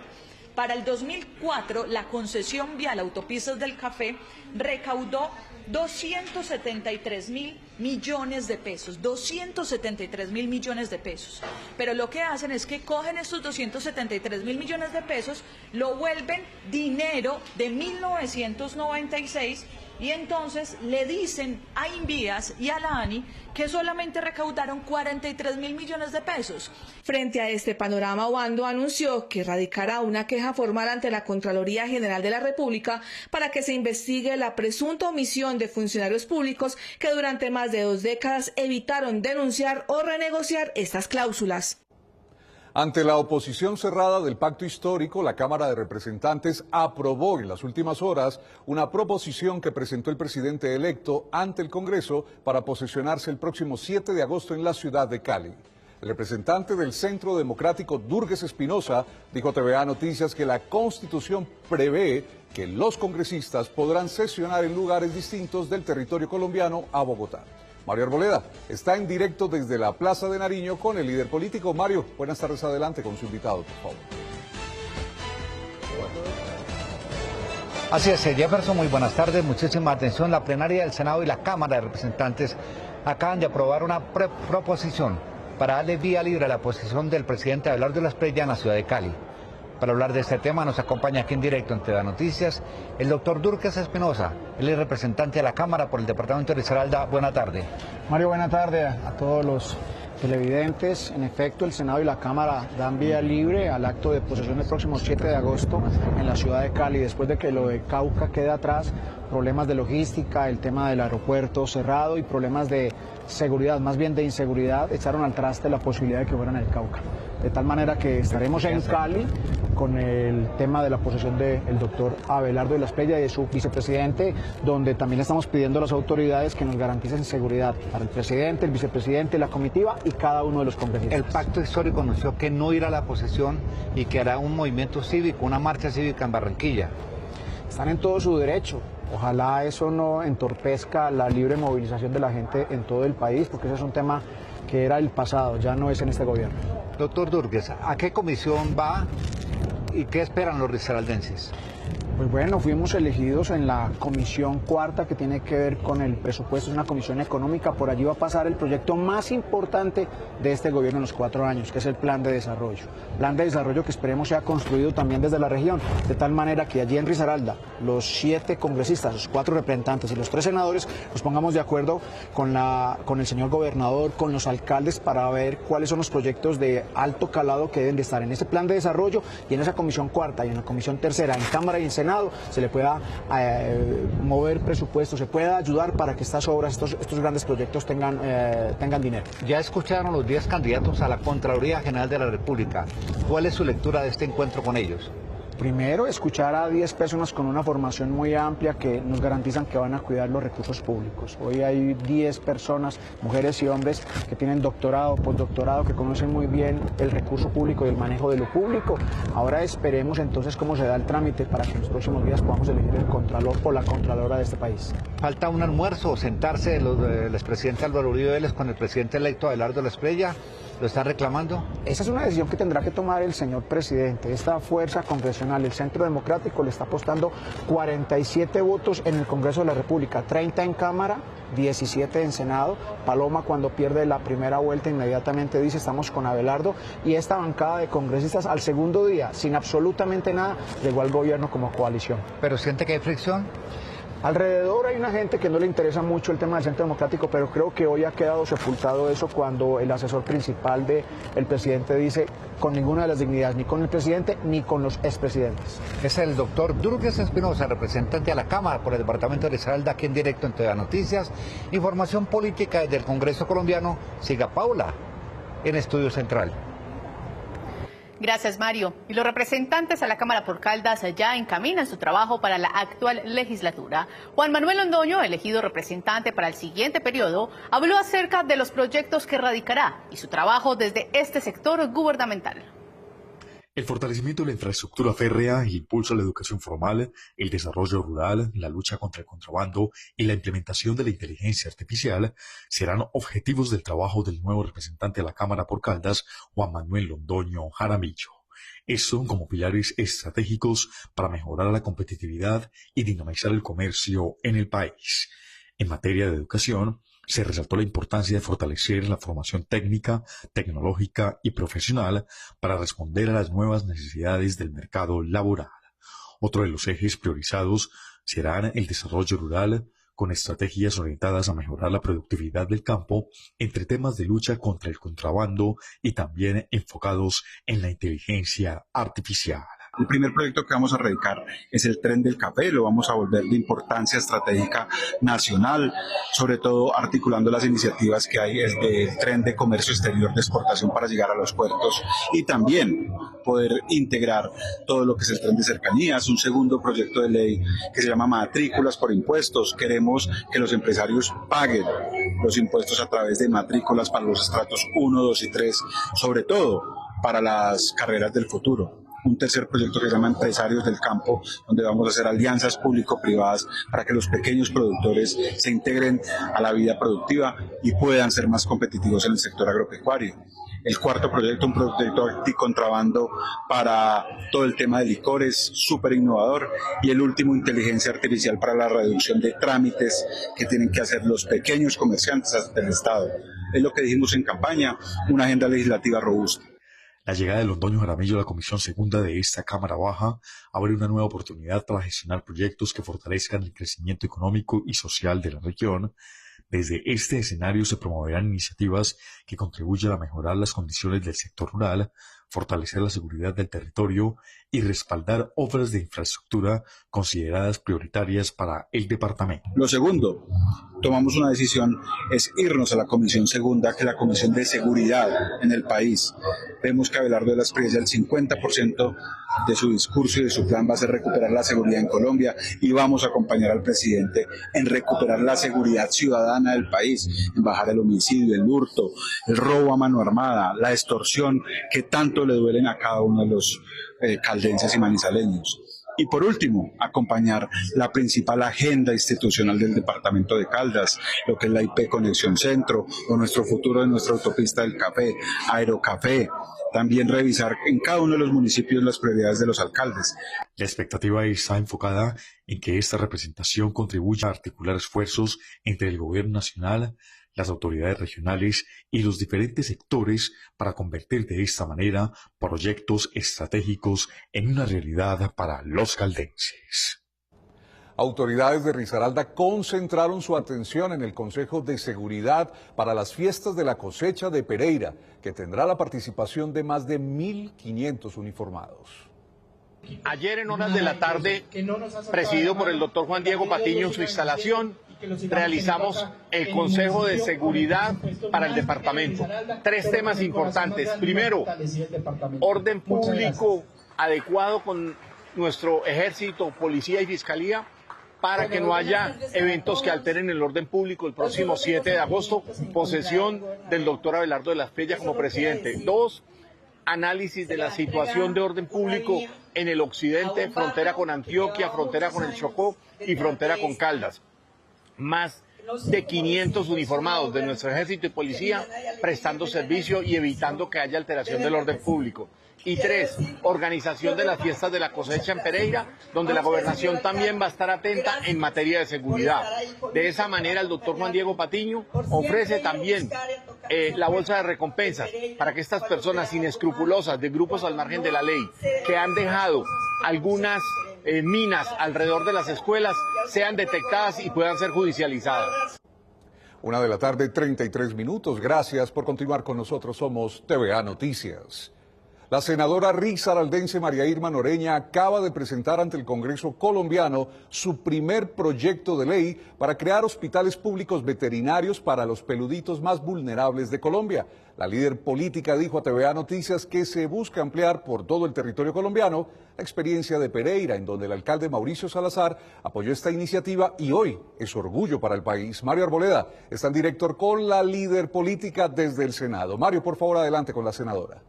Para el 2004, la concesión vial Autopistas del Café recaudó 273.000 millones de pesos, 273.000 millones de pesos. Pero lo que hacen es que cogen estos 273.000 millones de pesos, lo vuelven dinero de 1996 y entonces le dicen a Invías y a la ANI que solamente recaudaron 43.000 millones de pesos. Frente a este panorama, Obando anunció que radicará una queja formal ante la Contraloría General de la República para que se investigue la presunta omisión de funcionarios públicos que durante más de 2 décadas evitaron denunciar o renegociar estas cláusulas. Ante la oposición cerrada del pacto histórico, la Cámara de Representantes aprobó en las últimas horas una proposición que presentó el presidente electo ante el Congreso para posesionarse el próximo 7 de agosto en la ciudad de Cali. El representante del Centro Democrático, Durgues Espinosa, dijo a TVA Noticias que la Constitución prevé que los congresistas podrán sesionar en lugares distintos del territorio colombiano a Bogotá. Mario Arboleda está en directo desde la Plaza de Nariño con el líder político. Mario, buenas tardes, adelante con su invitado, por favor. Así es, Jefferson, muy buenas tardes, muchísima atención. La plenaria del Senado y la Cámara de Representantes acaban de aprobar una proposición para darle vía libre a la posición del presidente Abelardo de la Espriella en la ciudad de Cali. Para hablar de este tema nos acompaña aquí en directo en TVA Noticias el doctor Durgues Espinosa, él es representante de la Cámara por el departamento de Risaralda. Buena tarde. Mario, buena tarde a todos los televidentes. En efecto, el Senado y la Cámara dan vía libre al acto de posesión el próximo 7 de agosto en la ciudad de Cali, después de que lo de Cauca quede atrás, problemas de logística, el tema del aeropuerto cerrado y problemas de seguridad, más bien de inseguridad, echaron al traste la posibilidad de que fueran el Cauca. De tal manera que estaremos en Cali con el tema de la posesión del doctor Abelardo de la Espriella y de su vicepresidente, donde también estamos pidiendo a las autoridades que nos garanticen seguridad para el presidente, el vicepresidente, la comitiva y cada uno de los congresistas. El pacto histórico anunció que no irá a la posesión y que hará un movimiento cívico, una marcha cívica en Barranquilla. Están en todo su derecho. Ojalá eso no entorpezca la libre movilización de la gente en todo el país, porque ese es un tema que era el pasado, ya no es en este gobierno. Doctor Durgues, ¿a qué comisión va y qué esperan los risaraldenses? Pues bueno, fuimos elegidos en la comisión cuarta que tiene que ver con el presupuesto, es una comisión económica, por allí va a pasar el proyecto más importante de este gobierno en los 4 años, que es el plan de desarrollo. Plan de desarrollo que esperemos sea construido también desde la región, de tal manera que allí en Risaralda, los 7 congresistas, los 4 representantes y los 3 senadores, nos pongamos de acuerdo con el señor gobernador, con los alcaldes, para ver cuáles son los proyectos de alto calado que deben de estar en ese plan de desarrollo y en esa comisión cuarta y en la comisión tercera, en Cámara y en Senado, se le pueda mover presupuesto, se pueda ayudar para que estas obras, estos grandes proyectos tengan dinero. Ya escucharon los 10 candidatos a la Contraloría General de la República. ¿Cuál es su lectura de este encuentro con ellos? Primero, escuchar a 10 personas con una formación muy amplia que nos garantizan que van a cuidar los recursos públicos. Hoy hay 10 personas, mujeres y hombres, que tienen doctorado, postdoctorado, que conocen muy bien el recurso público y el manejo de lo público. Ahora esperemos entonces cómo se da el trámite para que en los próximos días podamos elegir el contralor o la contralora de este país. ¿Falta un almuerzo o sentarse el expresidente Álvaro Uribe Vélez con el presidente electo Abelardo de la Espriella? ¿Lo están reclamando? Esa es una decisión que tendrá que tomar el señor presidente. Esta fuerza congresional, el Centro Democrático, le está apostando 47 votos en el Congreso de la República, 30 en Cámara, 17 en Senado. Paloma, cuando pierde la primera vuelta, inmediatamente dice estamos con Abelardo, y esta bancada de congresistas al segundo día, sin absolutamente nada, llegó al gobierno como coalición. ¿Pero siente que hay fricción? Alrededor hay una gente que no le interesa mucho el tema del Centro Democrático, pero creo que hoy ha quedado sepultado eso cuando el asesor principal del presidente dice con ninguna de las dignidades, ni con el presidente ni con los expresidentes. Es el doctor Durgues Espinosa, representante a la Cámara por el departamento de Risaralda, aquí en directo en TVA Noticias. Información política desde el Congreso colombiano. Siga Paula en Estudio Central. Gracias, Mario. Y los representantes a la Cámara por Caldas ya encaminan su trabajo para la actual legislatura. Juan Manuel Londoño, elegido representante para el siguiente periodo, habló acerca de los proyectos que radicará y su trabajo desde este sector gubernamental. El fortalecimiento de la infraestructura férrea, el impulso a la educación formal, el desarrollo rural, la lucha contra el contrabando y la implementación de la inteligencia artificial serán objetivos del trabajo del nuevo representante a la Cámara por Caldas, Juan Manuel Londoño Jaramillo. Estos como pilares estratégicos para mejorar la competitividad y dinamizar el comercio en el país. En materia de educación, se resaltó la importancia de fortalecer la formación técnica, tecnológica y profesional para responder a las nuevas necesidades del mercado laboral. Otro de los ejes priorizados será el desarrollo rural, con estrategias orientadas a mejorar la productividad del campo, entre temas de lucha contra el contrabando y también enfocados en la inteligencia artificial. El primer proyecto que vamos a radicar es el Tren del Café, lo vamos a volver de importancia estratégica nacional, sobre todo articulando las iniciativas que hay del Tren de Comercio Exterior de Exportación para llegar a los puertos y también poder integrar todo lo que es el Tren de Cercanías, un segundo proyecto de ley que se llama Matrículas por Impuestos. Queremos que los empresarios paguen los impuestos a través de matrículas para los estratos 1, 2 y 3, sobre todo para las carreras del futuro. Un tercer proyecto que se llama Empresarios del Campo, donde vamos a hacer alianzas público-privadas para que los pequeños productores se integren a la vida productiva y puedan ser más competitivos en el sector agropecuario. El cuarto proyecto, un proyecto anticontrabando para todo el tema de licores, súper innovador. Y el último, inteligencia artificial para la reducción de trámites que tienen que hacer los pequeños comerciantes ante el Estado. Es lo que dijimos en campaña, una agenda legislativa robusta. La llegada de Londoño Jaramillo a la Comisión Segunda de esta Cámara Baja abre una nueva oportunidad para gestionar proyectos que fortalezcan el crecimiento económico y social de la región. Desde este escenario se promoverán iniciativas que contribuyan a mejorar las condiciones del sector rural, fortalecer la seguridad del territorio y respaldar obras de infraestructura consideradas prioritarias para el departamento. Lo segundo, tomamos una decisión, es irnos a la Comisión Segunda, que es la Comisión de Seguridad en el país. Vemos que Abelardo de la Espriella, el 50% de su discurso y de su plan va a ser recuperar la seguridad en Colombia, y vamos a acompañar al presidente en recuperar la seguridad ciudadana del país, en bajar el homicidio, el hurto, el robo a mano armada, la extorsión que tanto le duelen a cada uno de los caldenses y manizaleños. Y por último, acompañar la principal agenda institucional del departamento de Caldas, lo que es la IP Conexión Centro, o nuestro futuro de nuestra autopista del café, Aerocafé. También revisar en cada uno de los municipios las prioridades de los alcaldes. La expectativa está enfocada en que esta representación contribuya a articular esfuerzos entre el gobierno nacional, las autoridades regionales y los diferentes sectores para convertir de esta manera proyectos estratégicos en una realidad para los caldenses. Autoridades de Risaralda concentraron su atención en el Consejo de Seguridad para las fiestas de la cosecha de Pereira, que tendrá la participación de más de 1.500 uniformados. Ayer en horas de la tarde, presidido por el doctor Juan Diego Patiño en su instalación, realizamos el Consejo de Seguridad para el departamento. 3 temas importantes. Primero, orden público adecuado con nuestro ejército, policía y fiscalía, para que no haya eventos que alteren el orden público. El próximo 7 de agosto, posesión del doctor Abelardo de la Espriella como presidente. 2, análisis de la situación de orden público en el occidente, frontera con Antioquia, frontera con el Chocó y frontera con Caldas. Más de 500 uniformados de nuestro ejército y policía prestando servicio y evitando que haya alteración del orden público. Y 3, organización de las fiestas de la cosecha en Pereira, donde la gobernación también va a estar atenta en materia de seguridad. De esa manera, el doctor Juan Diego Patiño ofrece también la bolsa de recompensas para que estas personas inescrupulosas de grupos al margen de la ley, que han dejado algunas minas alrededor de las escuelas, sean detectadas y puedan ser judicializadas. 1:33 p.m. Gracias por continuar con nosotros. Somos TVA Noticias. La senadora risaraldense María Irma Noreña acaba de presentar ante el Congreso colombiano su primer proyecto de ley para crear hospitales públicos veterinarios para los peluditos más vulnerables de Colombia. La líder política dijo a TVA Noticias que se busca ampliar por todo el territorio colombiano la experiencia de Pereira, en donde el alcalde Mauricio Salazar apoyó esta iniciativa y hoy es orgullo para el país. Mario Arboleda está en directo con la líder política desde el Senado. Mario, por favor, adelante con la senadora.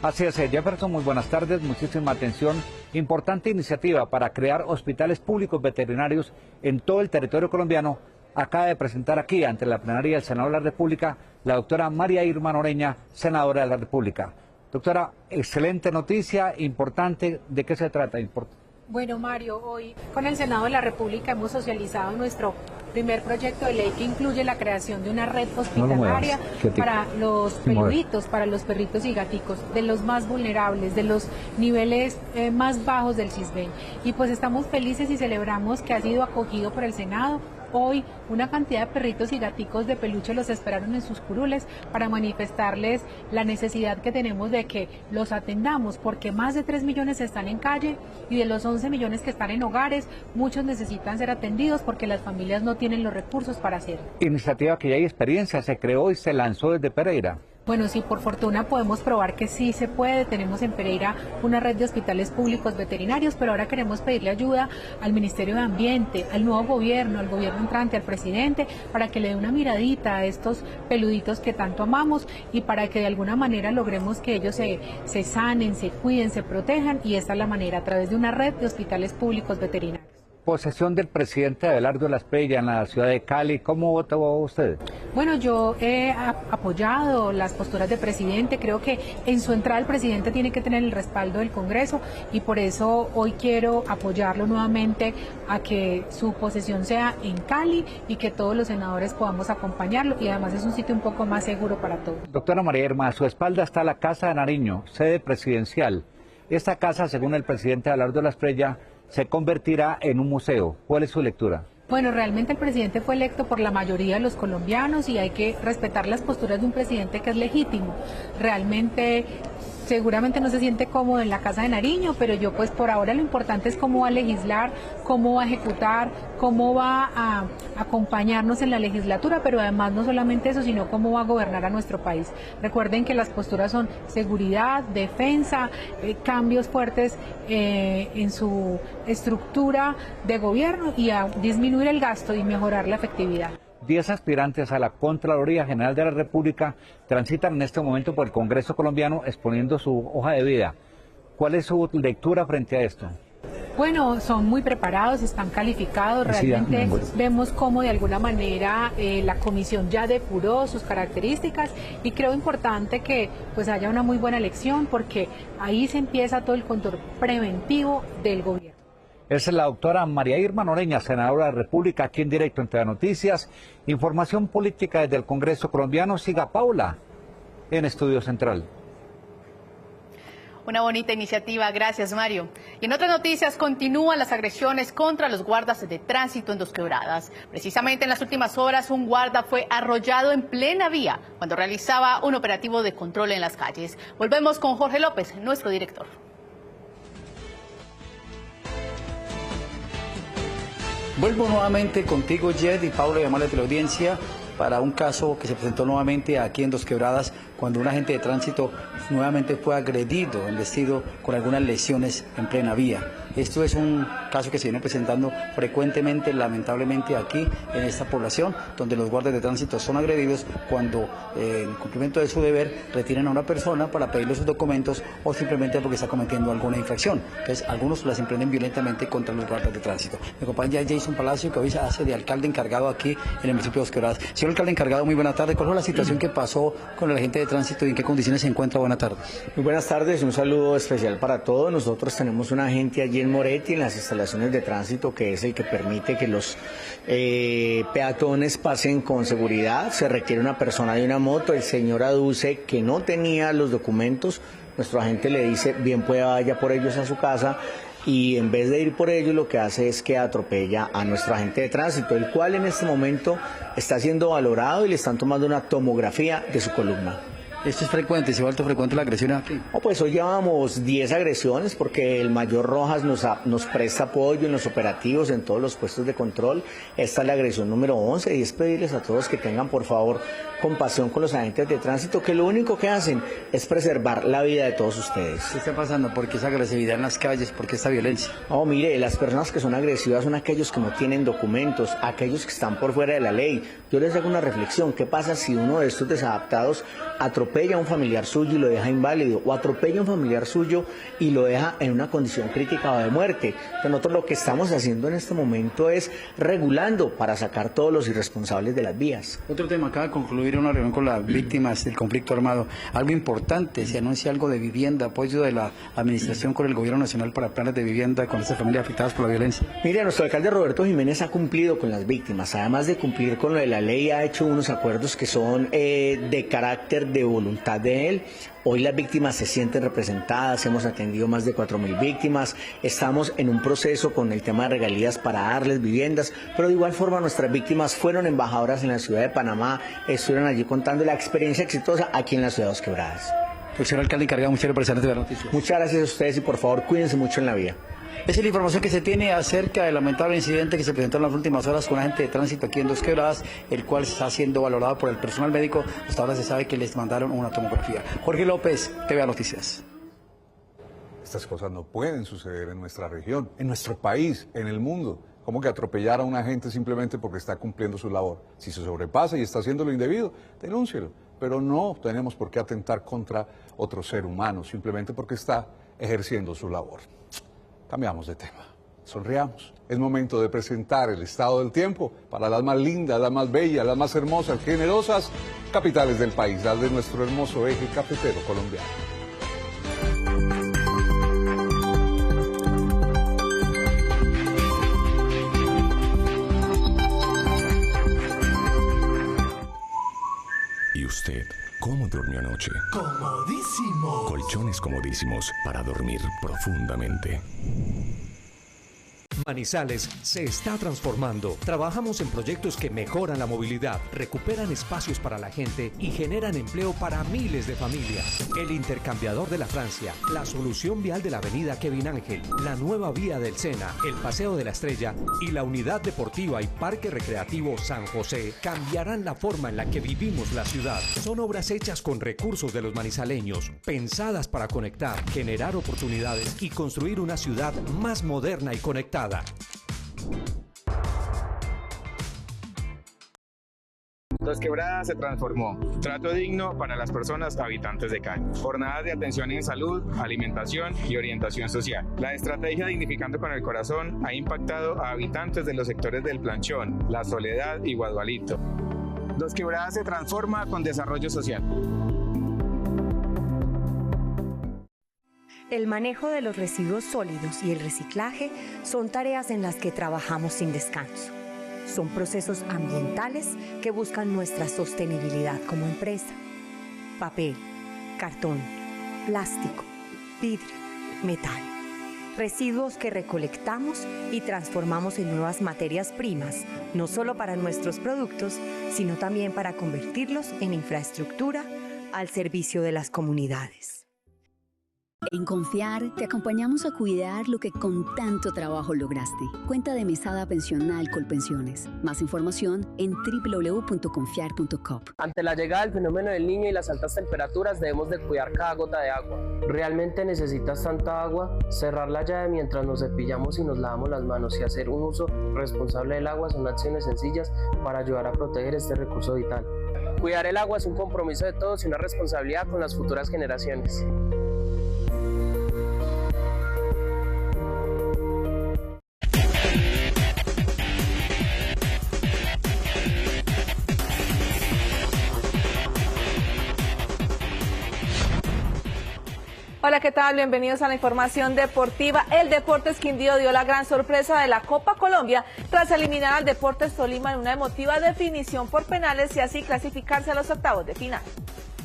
Así es, Jefferson, muy buenas tardes, muchísima atención. Importante iniciativa para crear hospitales públicos veterinarios en todo el territorio colombiano. Acaba de presentar aquí, ante la plenaria del Senado de la República, la doctora María Irma Noreña, senadora de la República. Doctora, excelente noticia, importante. ¿De qué se trata? Bueno, Mario, hoy con el Senado de la República hemos socializado nuestro primer proyecto de ley que incluye la creación de una red hospitalaria para los peluditos, para los perritos y gaticos, de los más vulnerables, de los niveles más bajos del CISBEN. Y pues estamos felices y celebramos que ha sido acogido por el Senado. Hoy una cantidad de perritos y gaticos de peluche los esperaron en sus curules para manifestarles la necesidad que tenemos de que los atendamos, porque más de 3 millones están en calle y de los 11 millones que están en hogares, muchos necesitan ser atendidos porque las familias no tienen los recursos para hacerlo. Iniciativa que ya hay experiencia, se creó y se lanzó desde Pereira. Bueno, sí, por fortuna podemos probar que sí se puede. Tenemos en Pereira una red de hospitales públicos veterinarios, pero ahora queremos pedirle ayuda al Ministerio de Ambiente, al nuevo gobierno, al gobierno entrante, al presidente, para que le dé una miradita a estos peluditos que tanto amamos y para que de alguna manera logremos que ellos se sanen, se cuiden, se protejan, y esta es la manera, a través de una red de hospitales públicos veterinarios. Posesión del presidente Abelardo Lasprilla en la ciudad de Cali, ¿cómo votó usted? Bueno, yo he apoyado las posturas del presidente, creo que en su entrada el presidente tiene que tener el respaldo del Congreso y por eso hoy quiero apoyarlo nuevamente a que su posesión sea en Cali y que todos los senadores podamos acompañarlo, y además es un sitio un poco más seguro para todos. Doctora María Irma, a su espalda está la Casa de Nariño, sede presidencial. Esta casa, según el presidente Abelardo Lasprilla, se convertirá en un museo. ¿Cuál es su lectura? Bueno, realmente el presidente fue electo por la mayoría de los colombianos y hay que respetar las posturas de un presidente que es legítimo. Realmente, seguramente no se siente cómodo en la Casa de Nariño, pero yo pues por ahora lo importante es cómo va a legislar, cómo va a ejecutar, cómo va a acompañarnos en la legislatura, pero además no solamente eso, sino cómo va a gobernar a nuestro país. Recuerden que las posturas son seguridad, defensa, cambios fuertes en su estructura de gobierno y a disminuir el gasto y mejorar la efectividad. 10 aspirantes a la Contraloría General de la República transitan en este momento por el Congreso colombiano exponiendo su hoja de vida. ¿Cuál es su lectura frente a esto? Bueno, son muy preparados, están calificados, realmente vemos cómo de alguna manera la comisión ya depuró sus características y creo importante que pues haya una muy buena elección porque ahí se empieza todo el control preventivo del gobierno. Es la doctora María Irma Noreña, senadora de la República, aquí en directo en TVA Noticias. Información política desde el Congreso colombiano. Siga Paula en Estudio Central. Una bonita iniciativa, gracias Mario. Y en otras noticias continúan las agresiones contra los guardas de tránsito en Dos Quebradas. Precisamente en las últimas horas un guarda fue arrollado en plena vía cuando realizaba un operativo de control en las calles. Volvemos con Jorge López, nuestro director. Vuelvo nuevamente contigo, Jed y Paula, y llamarle a la audiencia para un caso que se presentó nuevamente aquí en Dos Quebradas, cuando un agente de tránsito nuevamente fue agredido, embestido con algunas lesiones en plena vía. Esto es un caso que se viene presentando frecuentemente, lamentablemente, aquí en esta población, donde los guardias de tránsito son agredidos cuando, en cumplimiento de su deber, retiran a una persona para pedirle sus documentos o simplemente porque está cometiendo alguna infracción. Entonces, algunos las emprenden violentamente contra los guardias de tránsito. Me acompaña Jason Palacio, que hoy se hace de alcalde encargado aquí en el municipio de Dos Quebradas. Señor alcalde encargado, muy buena tarde. ¿Cuál fue la situación que pasó con el agente de tránsito y en qué condiciones se encuentra? Buena tarde. Muy buenas tardes, un saludo especial para todos. Nosotros tenemos un agente allí en Moretti, en las instalaciones de tránsito, que es el que permite que los peatones pasen con seguridad. Se requiere una persona de una moto, el señor aduce que no tenía los documentos, nuestro agente le dice, bien pueda vaya por ellos a su casa. y en vez de ir por ello lo que hace es que atropella a nuestro agente de tránsito, el cual en este momento está siendo valorado y le están tomando una tomografía de su columna. ¿Esto es frecuente? ¿Se ha vuelto frecuente la agresión aquí? No, pues hoy llevamos 10 agresiones porque el mayor Rojas nos presta apoyo en los operativos, en todos los puestos de control. Esta es la agresión número 11 y es pedirles a todos que tengan por favor compasión con los agentes de tránsito, que lo único que hacen es preservar la vida de todos ustedes. ¿Qué está pasando? ¿Por qué esa agresividad en las calles? ¿Por qué esta violencia? Oh, mire, las personas que son agresivas son aquellos que no tienen documentos, aquellos que están por fuera de la ley. Yo les hago una reflexión, ¿qué pasa si uno de estos desadaptados atropella a un familiar suyo y lo deja inválido, o atropella a un familiar suyo y lo deja en una condición crítica o de muerte? Entonces nosotros lo que estamos haciendo en este momento es regulando para sacar todos los irresponsables de las vías. Otro tema, acaba de concluir una reunión con las víctimas del conflicto armado. Algo importante, se anuncia algo de vivienda, apoyo de la administración con el gobierno nacional para planes de vivienda con estas familias afectadas por la violencia. Mire, nuestro alcalde Roberto Jiménez ha cumplido con las víctimas, además de cumplir con lo de la ley, ha hecho unos acuerdos que son de carácter de voluntad de él. Hoy las víctimas se sienten representadas, hemos atendido más de 4.000 víctimas, estamos en un proceso con el tema de regalías para darles viviendas, pero de igual forma nuestras víctimas fueron embajadoras en la ciudad de Panamá, estuvieron allí contando la experiencia exitosa aquí en la ciudad de Dos Quebradas. Señor alcalde encargado, muchas gracias por presentar noticias. Muchas gracias a ustedes y por favor cuídense mucho en la vía. Esa es la información que se tiene acerca del lamentable incidente que se presentó en las últimas horas con un agente de tránsito aquí en Dos Quebradas, el cual está siendo valorado por el personal médico. Hasta ahora se sabe que les mandaron una tomografía. Jorge López, TVA Noticias. Estas cosas no pueden suceder en nuestra región, en nuestro país, en el mundo. ¿Cómo que atropellar a un agente simplemente porque está cumpliendo su labor? Si se sobrepasa y está haciendo lo indebido, denúncielo. Pero no tenemos por qué atentar contra otro ser humano simplemente porque está ejerciendo su labor. Cambiamos de tema. Sonriamos. Es momento de presentar el estado del tiempo para las más lindas, las más bellas, las más hermosas, generosas capitales del país, las de nuestro hermoso eje cafetero colombiano. ¿Y usted cómo durmió anoche? Comodísimo. Colchones comodísimos para dormir profundamente. Manizales se está transformando. Trabajamos en proyectos que mejoran la movilidad, recuperan espacios para la gente y generan empleo para miles de familias. El intercambiador de la Francia, la solución vial de la avenida Kevin Ángel, la nueva vía del Sena, el Paseo de la Estrella y la unidad deportiva y parque recreativo San José cambiarán la forma en la que vivimos la ciudad. Son obras hechas con recursos de los manizaleños, pensadas para conectar, generar oportunidades y construir una ciudad más moderna y conectada. Dos Quebradas se transformó. Trato digno para las personas habitantes de Cali. Jornadas de atención en salud, alimentación y orientación social. La estrategia Dignificando con el Corazón ha impactado a habitantes de los sectores del Planchón, La Soledad y Guadualito. Dos Quebradas se transforma con desarrollo social. El manejo de los residuos sólidos y el reciclaje son tareas en las que trabajamos sin descanso. Son procesos ambientales que buscan nuestra sostenibilidad como empresa. Papel, cartón, plástico, vidrio, metal. Residuos que recolectamos y transformamos en nuevas materias primas, no solo para nuestros productos, sino también para convertirlos en infraestructura al servicio de las comunidades. En Confiar te acompañamos a cuidar lo que con tanto trabajo lograste. Cuenta de mesada pensional Colpensiones. Más información en www.confiar.com. Ante la llegada del fenómeno del Niño y las altas temperaturas debemos de cuidar cada gota de agua. ¿Realmente necesitas tanta agua? Cerrar la llave mientras nos cepillamos y nos lavamos las manos y hacer un uso responsable del agua son acciones sencillas para ayudar a proteger este recurso vital. Cuidar el agua es un compromiso de todos y una responsabilidad con las futuras generaciones. Hola, ¿qué tal? Bienvenidos a la información deportiva. El Deportes Quindío dio la gran sorpresa de la Copa Colombia tras eliminar al Deportes Tolima en una emotiva definición por penales y así clasificarse a los octavos de final.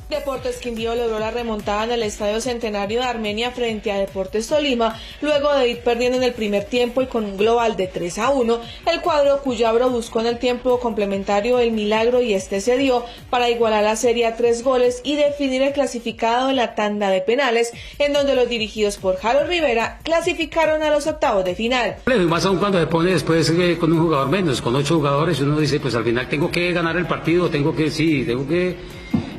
Deportes Quindío logró la remontada en el Estadio Centenario de Armenia frente a Deportes Tolima, luego de ir perdiendo en el primer tiempo y con un global de 3-1. El cuadro cuyabro buscó en el tiempo complementario el milagro y este se dio para igualar la serie a 3 goles y definir el clasificado en la tanda de penales, en donde los dirigidos por Jaro Rivera clasificaron a los octavos de final. Más aún cuando se pone después con un jugador menos, con 8 jugadores, uno dice, pues al final tengo que ganar el partido, tengo que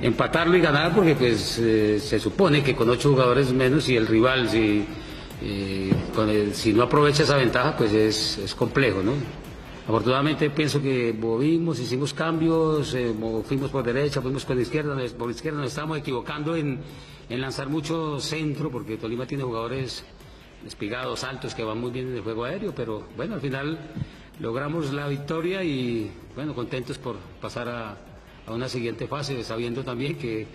empatarlo y ganar, porque pues se supone que con 8 jugadores menos y el rival si no aprovecha esa ventaja, pues es complejo, ¿no? Afortunadamente pienso que movimos, hicimos cambios, fuimos por derecha, fuimos por izquierda nos estamos equivocando en lanzar mucho centro, porque Tolima tiene jugadores despigados, altos, que van muy bien en el juego aéreo, pero bueno, al final logramos la victoria y bueno, contentos por pasar a una siguiente fase, sabiendo también que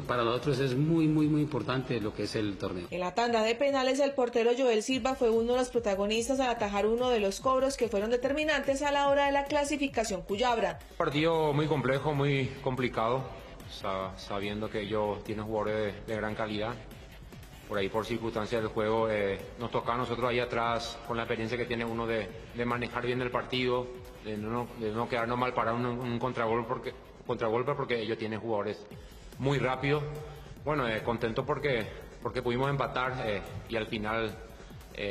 para nosotros es muy importante lo que es el torneo. En la tanda de penales, el portero Joel Silva fue uno de los protagonistas al atajar uno de los cobros que fueron determinantes a la hora de la clasificación cuyabra. Partido muy complejo, muy complicado, sabiendo que ellos tienen jugadores de gran calidad. Por ahí, por circunstancias del juego, nos toca a nosotros ahí atrás, con la experiencia que tiene uno de manejar bien el partido, de no quedarnos mal para un contragolpe, porque ellos tienen jugadores muy rápidos. Bueno, contento porque pudimos empatar y al final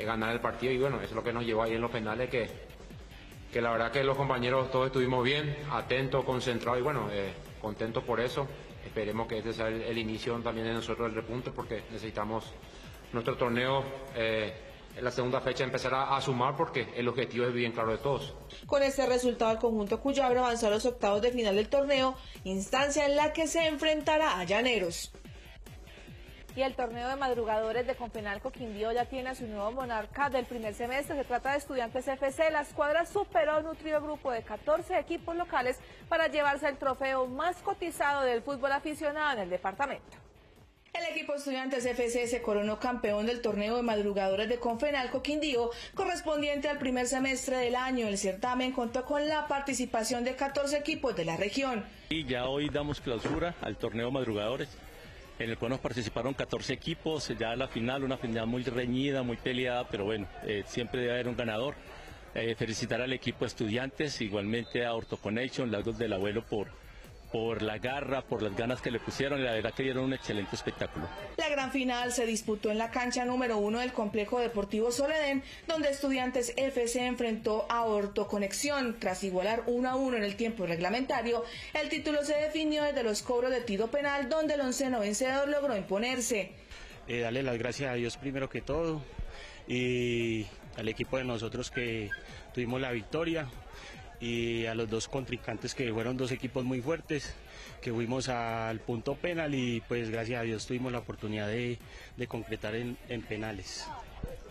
ganar el partido, y bueno, eso es lo que nos llevó ahí en los penales, que la verdad que los compañeros todos estuvimos bien, atentos, concentrados, y bueno, contentos por eso. Esperemos que este sea el inicio también de nosotros el repunte, porque necesitamos nuestro torneo en la segunda fecha empezar a sumar, porque el objetivo es bien claro de todos. Con este resultado, el conjunto cuyabro avanzó a los octavos de final del torneo, instancia en la que se enfrentará a Llaneros. Y el torneo de madrugadores de Confenalco Quindío ya tiene a su nuevo monarca del primer semestre. Se trata de Estudiantes FC. La escuadra superó un nutrido grupo de 14 equipos locales para llevarse el trofeo más cotizado del fútbol aficionado en el departamento. El equipo Estudiantes FC se coronó campeón del torneo de madrugadores de Confenalco Quindío, correspondiente al primer semestre del año. El certamen contó con la participación de 14 equipos de la región. Y ya hoy damos clausura al torneo madrugadores, en el cual nos participaron 14 equipos, ya la final, una final muy reñida, muy peleada, pero bueno, siempre debe haber un ganador. Felicitar al equipo Estudiantes, igualmente a Ortoconnection, Lagos del Abuelo por la garra, por las ganas que le pusieron, y la verdad que dieron un excelente espectáculo. La gran final se disputó en la cancha número 1 del complejo deportivo Soledén, donde Estudiantes FC enfrentó a Ortoconexión. Tras igualar 1-1 en el tiempo reglamentario, el título se definió desde los cobros de tiro penal, donde el onceno vencedor logró imponerse. Darle las gracias a Dios primero que todo, y al equipo de nosotros que tuvimos la victoria, y a los dos contrincantes, que fueron dos equipos muy fuertes, que fuimos al punto penal, y pues gracias a Dios tuvimos la oportunidad de concretar en penales.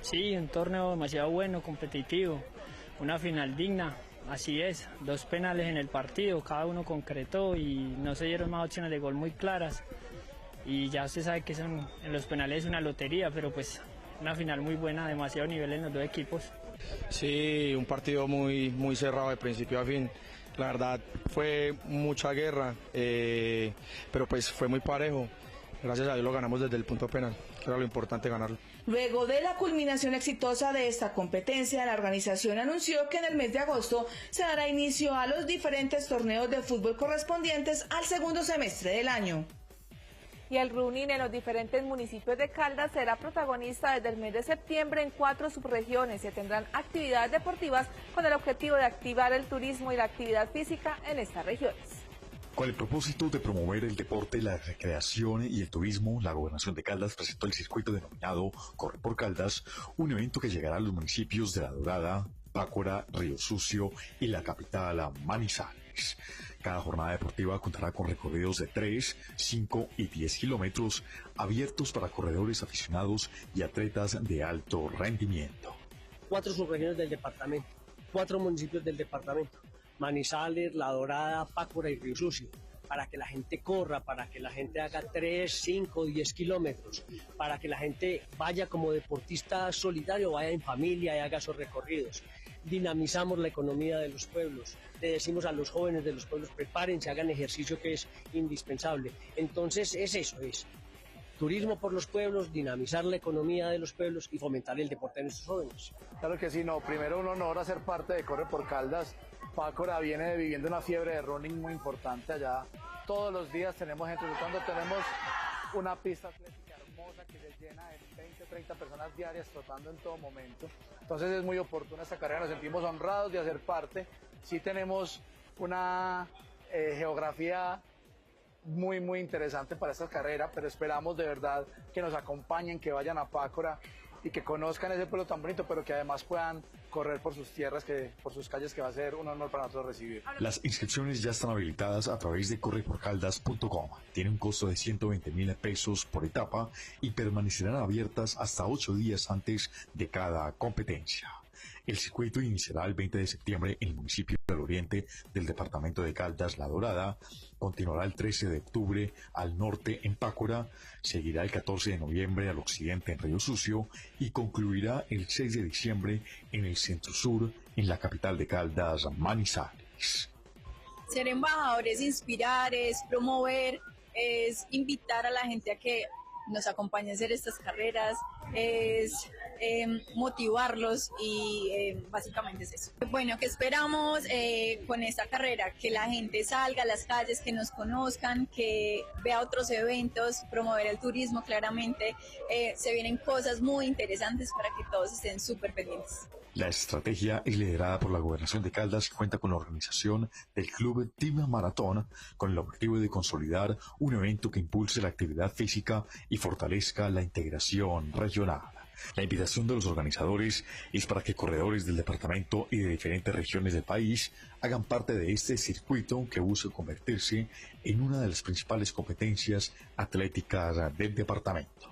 Sí, un torneo demasiado bueno, competitivo, una final digna, así es, 2 penales en el partido, cada uno concretó y no se dieron más opciones de gol muy claras, y ya usted sabe que en los penales es una lotería, pero pues una final muy buena, demasiado nivel en los dos equipos. Sí, un partido muy cerrado de principio a fin. La verdad fue mucha guerra, pero pues fue muy parejo. Gracias a Dios lo ganamos desde el punto penal, que era lo importante, ganarlo. Luego de la culminación exitosa de esta competencia, la organización anunció que en el mes de agosto se dará inicio a los diferentes torneos de fútbol correspondientes al segundo semestre del año. Y el running en los diferentes municipios de Caldas será protagonista desde el mes de septiembre en 4 subregiones. Se tendrán actividades deportivas con el objetivo de activar el turismo y la actividad física en estas regiones. Con el propósito de promover el deporte, la recreación y el turismo, la Gobernación de Caldas presentó el circuito denominado Corre por Caldas, un evento que llegará a los municipios de La Dorada, Pácora, Río Sucio y la capital, Manizales. Cada jornada deportiva contará con recorridos de 3, 5 y 10 kilómetros, abiertos para corredores aficionados y atletas de alto rendimiento. 4 subregiones del departamento, 4 municipios del departamento: Manizales, La Dorada, Pácora y Río Sucio, para que la gente corra, para que la gente haga 3, 5, 10 kilómetros, para que la gente vaya como deportista solidario, vaya en familia y haga esos recorridos. dinamizamos la economía de los pueblos, le decimos a los jóvenes de los pueblos, prepárense, hagan ejercicio que es indispensable. Entonces es eso, es turismo por los pueblos, dinamizar la economía de los pueblos y fomentar el deporte de nuestros jóvenes. Claro que sí, no, primero un honor hacer parte de Corre por Caldas. Pácora viene viviendo una fiebre de running muy importante allá. Todos los días tenemos gente tratando, tenemos una pista atlética hermosa que se llena de 20, 30 personas diarias trotando en todo momento. Entonces es muy oportuna esta carrera, nos sentimos honrados de hacer parte. Sí tenemos una geografía muy interesante para esta carrera, pero esperamos de verdad que nos acompañen, que vayan a Pácora y que conozcan ese pueblo tan bonito, pero que además puedan correr por sus tierras, por sus calles, que va a ser un honor para nosotros recibir. Las inscripciones ya están habilitadas a través de correporcaldas.com. Tiene un costo de 120.000 pesos por etapa y permanecerán abiertas hasta 8 días antes de cada competencia. El circuito iniciará el 20 de septiembre en el municipio del Oriente del departamento de Caldas, La Dorada, continuará el 13 de octubre al norte en Pácora, seguirá el 14 de noviembre al occidente en Río Sucio y concluirá el 6 de diciembre en el centro sur, en la capital de Caldas, Manizales. Ser embajadores, inspirar, es promover, es invitar a la gente a que nos acompañe a hacer estas carreras, es motivarlos y básicamente es eso. Bueno, ¿qué esperamos con esta carrera? Que la gente salga a las calles, que nos conozcan, que vea otros eventos, promover el turismo claramente. Se vienen cosas muy interesantes para que todos estén súper pendientes. La estrategia es liderada por la Gobernación de Caldas y cuenta con la organización del Club Team Maratón con el objetivo de consolidar un evento que impulse la actividad física y fortalezca la integración regional. La invitación de los organizadores es para que corredores del departamento y de diferentes regiones del país hagan parte de este circuito que busca convertirse en una de las principales competencias atléticas del departamento.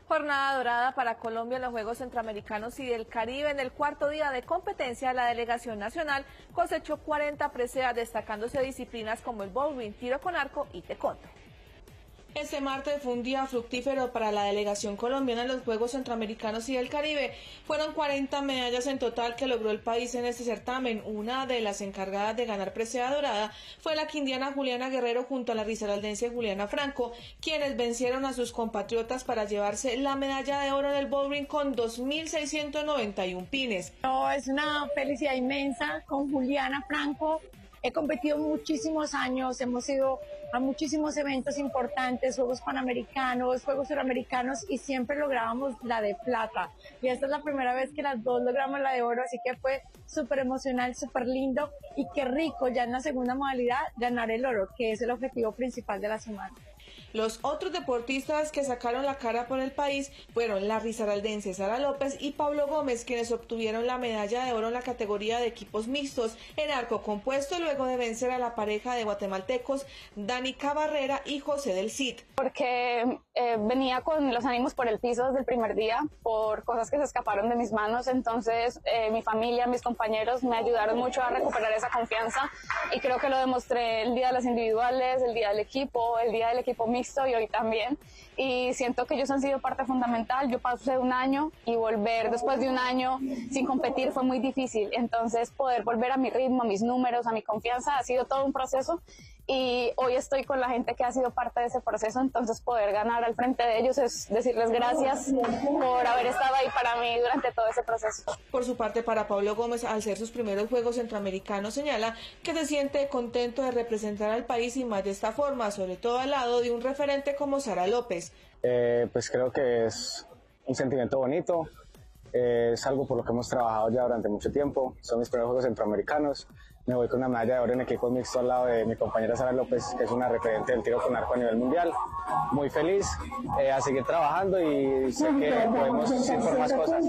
Jornada dorada para Colombia en los Juegos Centroamericanos y del Caribe. En el cuarto día de competencia, la delegación nacional cosechó 40 preseas, destacándose disciplinas como el bowling, tiro con arco y taekwondo. Este martes fue un día fructífero para la delegación colombiana en los Juegos Centroamericanos y del Caribe. Fueron 40 medallas en total que logró el país en este certamen. Una de las encargadas de ganar presea dorada fue la quindiana Juliana Guerrero junto a la risaraldense Juliana Franco, quienes vencieron a sus compatriotas para llevarse la medalla de oro en el bowling con 2.691 pines. Es una felicidad inmensa con Juliana Franco. He competido muchísimos años, hemos ido a muchísimos eventos importantes, Juegos Panamericanos, Juegos Suramericanos y siempre lográbamos la de plata. Y esta es la primera vez que las dos logramos la de oro, así que fue súper emocional, súper lindo y qué rico ya en la segunda modalidad ganar el oro, que es el objetivo principal de la semana. Los otros deportistas que sacaron la cara por el país fueron la risaraldense Sara López y Pablo Gómez, quienes obtuvieron la medalla de oro en la categoría de equipos mixtos en arco compuesto luego de vencer a la pareja de guatemaltecos Danica Barrera y José del Cid. Porque venía con los ánimos por el piso desde el primer día, por cosas que se escaparon de mis manos, entonces mi familia, mis compañeros me ayudaron mucho a recuperar esa confianza y creo que lo demostré el día de las individuales, el día del equipo mixto y hoy también, y siento que ellos han sido parte fundamental. Yo pasé un año y volver después de un año sin competir fue muy difícil, entonces poder volver a mi ritmo, a mis números, a mi confianza ha sido todo un proceso y hoy estoy con la gente que ha sido parte de ese proceso, entonces poder ganar al frente de ellos es decirles gracias por haber estado ahí para mí durante todo ese proceso. Por su parte, para Pablo Gómez, al ser sus primeros Juegos Centroamericanos, señala que se siente contento de representar al país y más de esta forma, sobre todo al lado de un referente como Sara López. Pues creo que es un sentimiento bonito, es algo por lo que hemos trabajado ya durante mucho tiempo, son mis primeros Juegos Centroamericanos. Me voy con una medalla de oro en equipo mixto al lado de mi compañera Sara López, que es una referente del tiro con arco a nivel mundial. Muy feliz a seguir trabajando y sé que podemos ir por más cosas.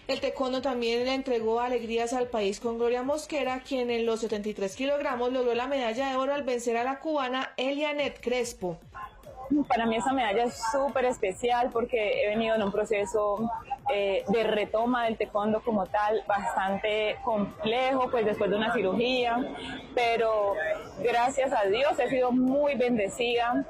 El taekwondo también le entregó alegrías al país con Gloria Mosquera, quien en los 73 kilogramos logró la medalla de oro al vencer a la cubana Elianet Crespo. Para mí esa medalla es súper especial porque he venido en un proceso de retoma del taekwondo como tal, bastante complejo, pues después de una cirugía, pero gracias a Dios he sido muy bendecida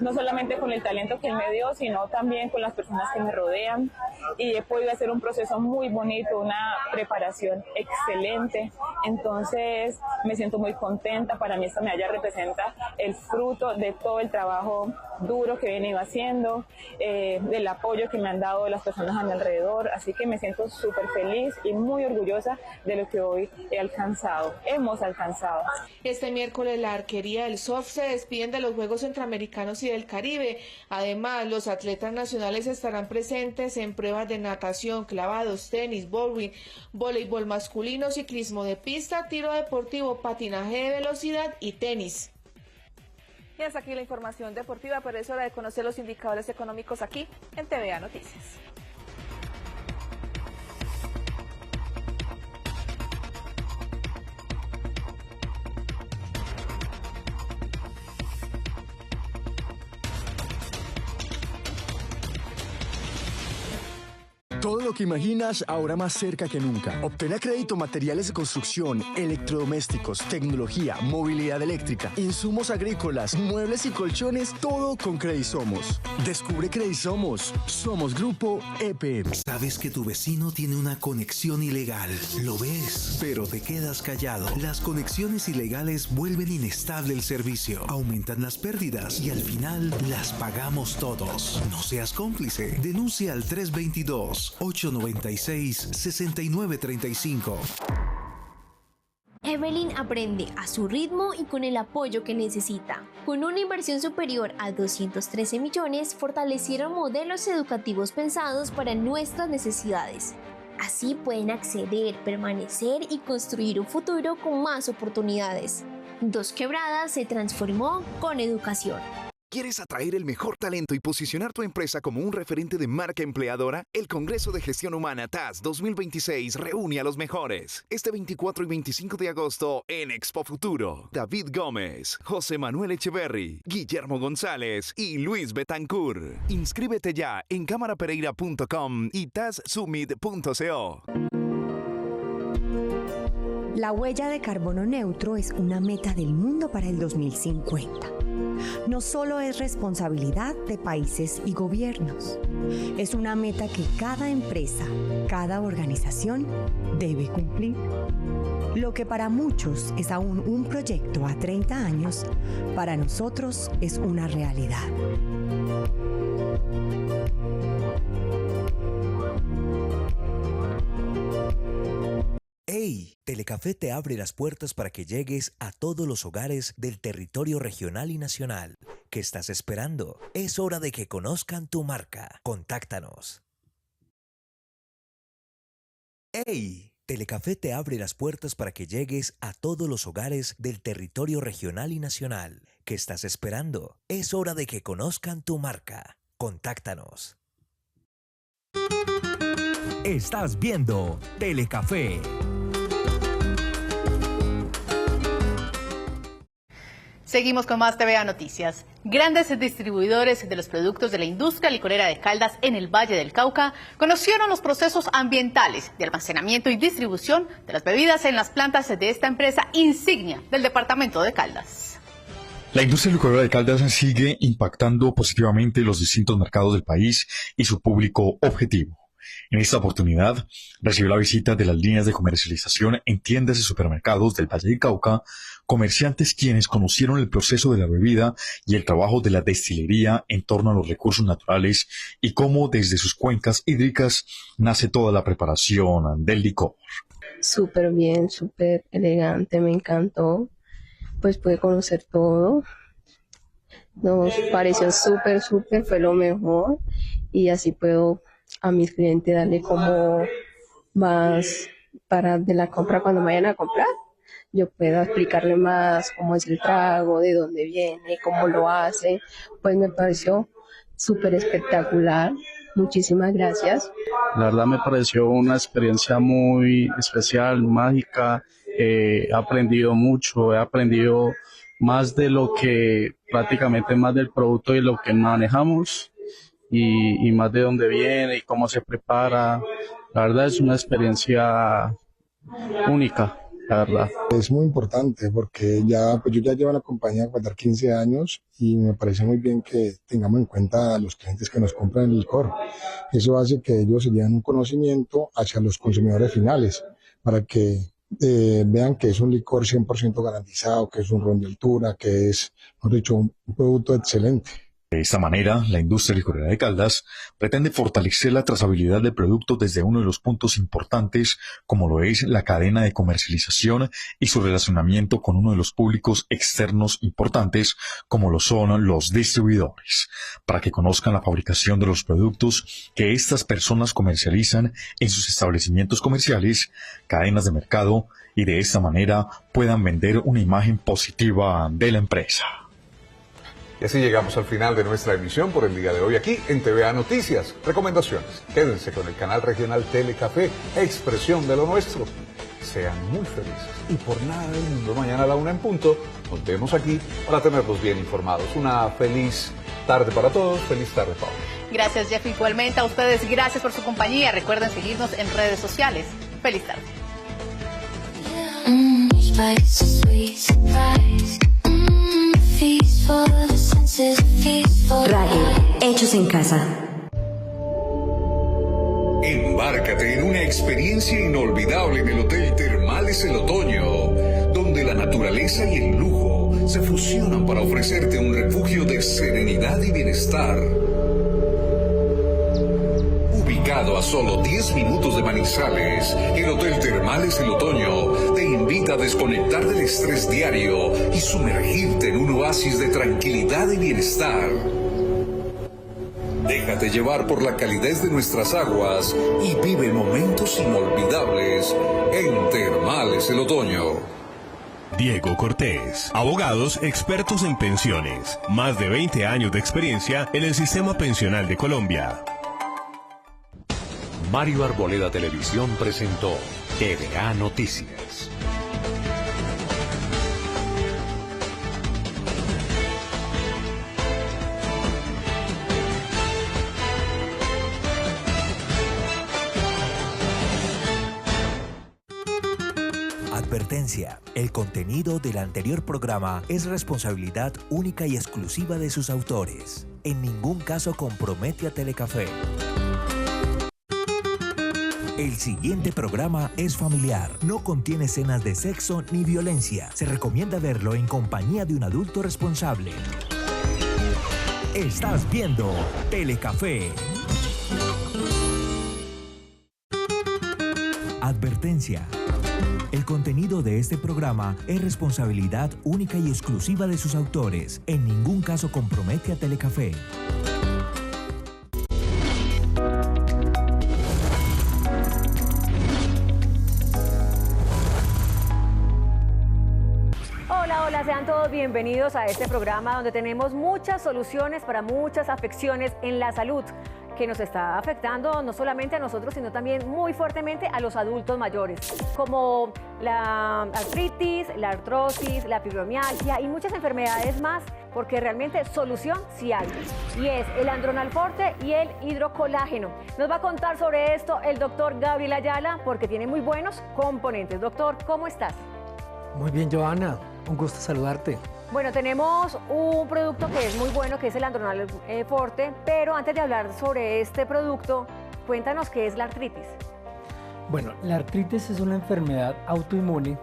no solamente con el talento que él me dio, sino también con las personas que me rodean, y he podido hacer un proceso muy bonito, una preparación excelente. Entonces me siento muy contenta. Para mí esta medalla representa el fruto de todo el trabajo duro que he venido haciendo, del apoyo que me han dado las personas a mi alrededor, así que me siento súper feliz y muy orgullosa de lo que hoy hemos alcanzado. Este miércoles la arquería del SOF se despiden de los Juegos Centroamericanos y del Caribe. Además, los atletas nacionales estarán presentes en pruebas de natación, clavados, tenis, bowling, voleibol masculino, ciclismo de pista, tiro deportivo, patinaje de velocidad y tenis. Y hasta aquí la información deportiva, pero es hora de conocer los indicadores económicos aquí en TVA Noticias. Todo lo que imaginas ahora más cerca que nunca. Obtén a crédito materiales de construcción, electrodomésticos, tecnología, movilidad eléctrica, insumos agrícolas, muebles y colchones, todo con Credisomos. Descubre Credisomos. Somos Grupo EPM. Sabes que tu vecino tiene una conexión ilegal. Lo ves, pero te quedas callado. Las conexiones ilegales vuelven inestable el servicio, aumentan las pérdidas y al final las pagamos todos. No seas cómplice. Denuncia al 322-896-6935. Evelyn aprende a su ritmo y con el apoyo que necesita. Con una inversión superior a 213 millones, fortalecieron modelos educativos pensados para nuestras necesidades. Así pueden acceder, permanecer y construir un futuro con más oportunidades. Dos Quebradas se transformó con educación. ¿Quieres atraer el mejor talento y posicionar tu empresa como un referente de marca empleadora? El Congreso de Gestión Humana TAS 2026 reúne a los mejores. Este 24 y 25 de agosto en Expo Futuro. David Gómez, José Manuel Echeverry, Guillermo González y Luis Betancourt. Inscríbete ya en camarapereira.com y tassummit.co. La huella de carbono neutro es una meta del mundo para el 2050. No solo es responsabilidad de países y gobiernos, es una meta que cada empresa, cada organización debe cumplir. Lo que para muchos es aún un proyecto a 30 años, para nosotros es una realidad. ¡Hey! Telecafé te abre las puertas para que llegues a todos los hogares del territorio regional y nacional. ¿Qué estás esperando? Es hora de que conozcan tu marca. Contáctanos. ¡Hey! Telecafé te abre las puertas para que llegues a todos los hogares del territorio regional y nacional. ¿Qué estás esperando? Es hora de que conozcan tu marca. Contáctanos. Estás viendo Telecafé. Seguimos con más TVA Noticias. Grandes distribuidores de los productos de la industria licorera de Caldas en el Valle del Cauca conocieron los procesos ambientales de almacenamiento y distribución de las bebidas en las plantas de esta empresa insignia del departamento de Caldas. La industria licorera de Caldas sigue impactando positivamente los distintos mercados del país y su público objetivo. En esta oportunidad, recibió la visita de las líneas de comercialización en tiendas y supermercados del Valle del Cauca, comerciantes quienes conocieron el proceso de la bebida y el trabajo de la destilería en torno a los recursos naturales y cómo desde sus cuencas hídricas nace toda la preparación del licor. Súper bien, súper elegante, me encantó, pues pude conocer todo, nos pareció súper, fue lo mejor y así puedo a mis clientes darle como más para de la compra cuando me vayan a comprar. Yo puedo explicarle más cómo es el trago, de dónde viene, cómo lo hace. Pues me pareció súper espectacular. Muchísimas gracias. La verdad me pareció una experiencia muy especial, mágica. He aprendido mucho, he aprendido más de lo que prácticamente más del producto y lo que manejamos. Y más de dónde viene y cómo se prepara. La verdad es una experiencia única. la verdad. Es muy importante porque pues yo ya llevo en la compañía a contar 15 años y me parece muy bien que tengamos en cuenta a los clientes que nos compran el licor. Eso hace que ellos se lleven un conocimiento hacia los consumidores finales para que vean que es un licor 100% garantizado, que es un ron de altura, que es, mejor dicho, un producto excelente. De esta manera, la industria licorera de Caldas pretende fortalecer la trazabilidad del producto desde uno de los puntos importantes, como lo es la cadena de comercialización y su relacionamiento con uno de los públicos externos importantes, como lo son los distribuidores, para que conozcan la fabricación de los productos que estas personas comercializan en sus establecimientos comerciales, cadenas de mercado, y de esta manera puedan vender una imagen positiva de la empresa. Y así llegamos al final de nuestra emisión por el día de hoy aquí en TVA Noticias. Recomendaciones. Quédense con el canal regional Telecafé, expresión de lo nuestro. Sean muy felices. Y por nada del mundo, mañana a la 1 en punto, nos vemos aquí para tenerlos bien informados. Una feliz tarde para todos. Feliz tarde, Paula. Gracias, Jeff. Igualmente a ustedes, gracias por su compañía. Recuerden seguirnos en redes sociales. Feliz tarde. Ragged, hechos en casa. Embárcate en una experiencia inolvidable en el Hotel Termales El Otoño, donde la naturaleza y el lujo se fusionan para ofrecerte un refugio de serenidad y bienestar. Ubicado a solo 10 minutos de Manizales, el Hotel Termales El Otoño te invita a desconectar del estrés diario y sumergirte en un oasis de tranquilidad y bienestar. Déjate llevar por la calidez de nuestras aguas y vive momentos inolvidables en Termales El Otoño. Diego Cortés, abogados expertos en pensiones, más de 20 años de experiencia en el sistema pensional de Colombia. Mario Arboleda Televisión presentó TVA Noticias. Advertencia: el contenido del anterior programa es responsabilidad única y exclusiva de sus autores. En ningún caso compromete a Telecafé. El siguiente programa es familiar, no contiene escenas de sexo ni violencia. Se recomienda verlo en compañía de un adulto responsable. Estás viendo Telecafé. Advertencia: el contenido de este programa es responsabilidad única y exclusiva de sus autores. En ningún caso compromete a Telecafé. Hola, sean todos bienvenidos a este programa donde tenemos muchas soluciones para muchas afecciones en la salud que nos está afectando no solamente a nosotros, sino también muy fuertemente a los adultos mayores, como la artritis, la artrosis, la fibromialgia y muchas enfermedades más, porque realmente solución sí hay, y es el Andronal Forte y el hidrocolágeno. Nos va a contar sobre esto el doctor Gabriel Ayala, porque tiene muy buenos componentes. Doctor, ¿cómo estás? Muy bien, Joana, un gusto saludarte. Bueno, tenemos un producto que es muy bueno, que es el Andronal Forte, pero antes de hablar sobre este producto, cuéntanos qué es la artritis. Bueno, la artritis es una enfermedad autoinmune,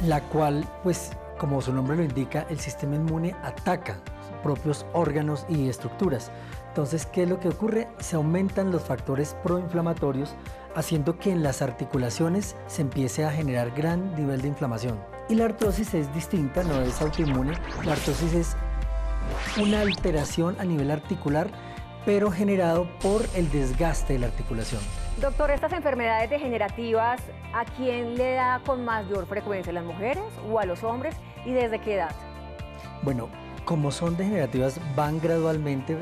la cual, pues, como su nombre lo indica, el sistema inmune ataca sus propios órganos y estructuras. Entonces, ¿qué es lo que ocurre? Se aumentan los factores proinflamatorios, haciendo que en las articulaciones se empiece a generar gran nivel de inflamación. Y la artrosis es distinta, no es autoinmune. La artrosis es una alteración a nivel articular, pero generado por el desgaste de la articulación. Doctor, estas enfermedades degenerativas, ¿a quién le da con mayor frecuencia? ¿A las mujeres o a los hombres? ¿Y desde qué edad? Bueno, como son degenerativas, van gradualmente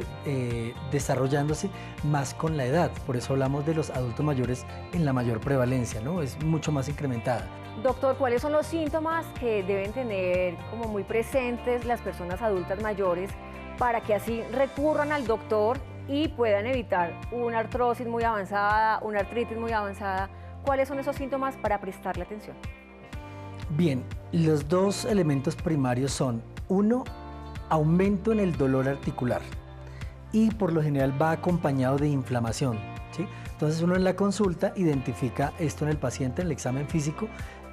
desarrollándose más con la edad. Por eso hablamos de los adultos mayores en la mayor prevalencia, ¿no? Es mucho más incrementada. Doctor, ¿cuáles son los síntomas que deben tener como muy presentes las personas adultas mayores para que así recurran al doctor y puedan evitar una artrosis muy avanzada, una artritis muy avanzada? ¿Cuáles son esos síntomas para prestarle atención? Bien, los dos elementos primarios son, uno, aumento en el dolor articular y por lo general va acompañado de inflamación, ¿sí? Entonces uno en la consulta identifica esto en el paciente, en el examen físico,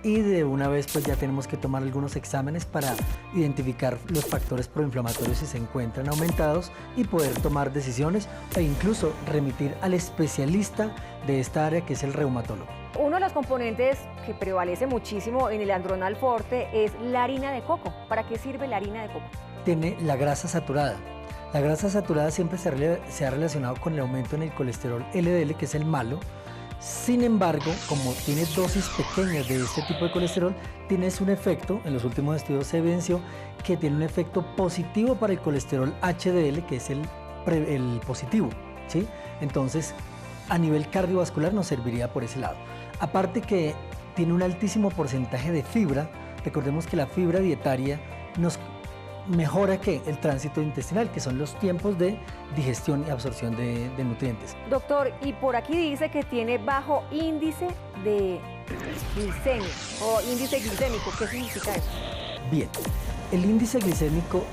y de una vez pues ya tenemos que tomar algunos exámenes para identificar los factores proinflamatorios si se encuentran aumentados y poder tomar decisiones e incluso remitir al especialista de esta área que es el reumatólogo. Uno de los componentes que prevalece muchísimo en el Andronal Forte es la harina de coco. ¿Para qué sirve la harina de coco? Tiene la grasa saturada. La grasa saturada siempre se ha relacionado con el aumento en el colesterol LDL, que es el malo. Sin embargo, como tiene dosis pequeñas de este tipo de colesterol, tienes un efecto, en los últimos estudios se evidenció que tiene un efecto positivo para el colesterol HDL, que es el positivo, ¿sí? Entonces, a nivel cardiovascular nos serviría por ese lado. Aparte que tiene un altísimo porcentaje de fibra, recordemos que la fibra dietaria nos mejora el tránsito intestinal, que son los tiempos de digestión y absorción de nutrientes. Doctor, y por aquí dice que tiene bajo índice de glicemia o índice glicémico. ¿Qué significa eso? Bien, el índice glicémico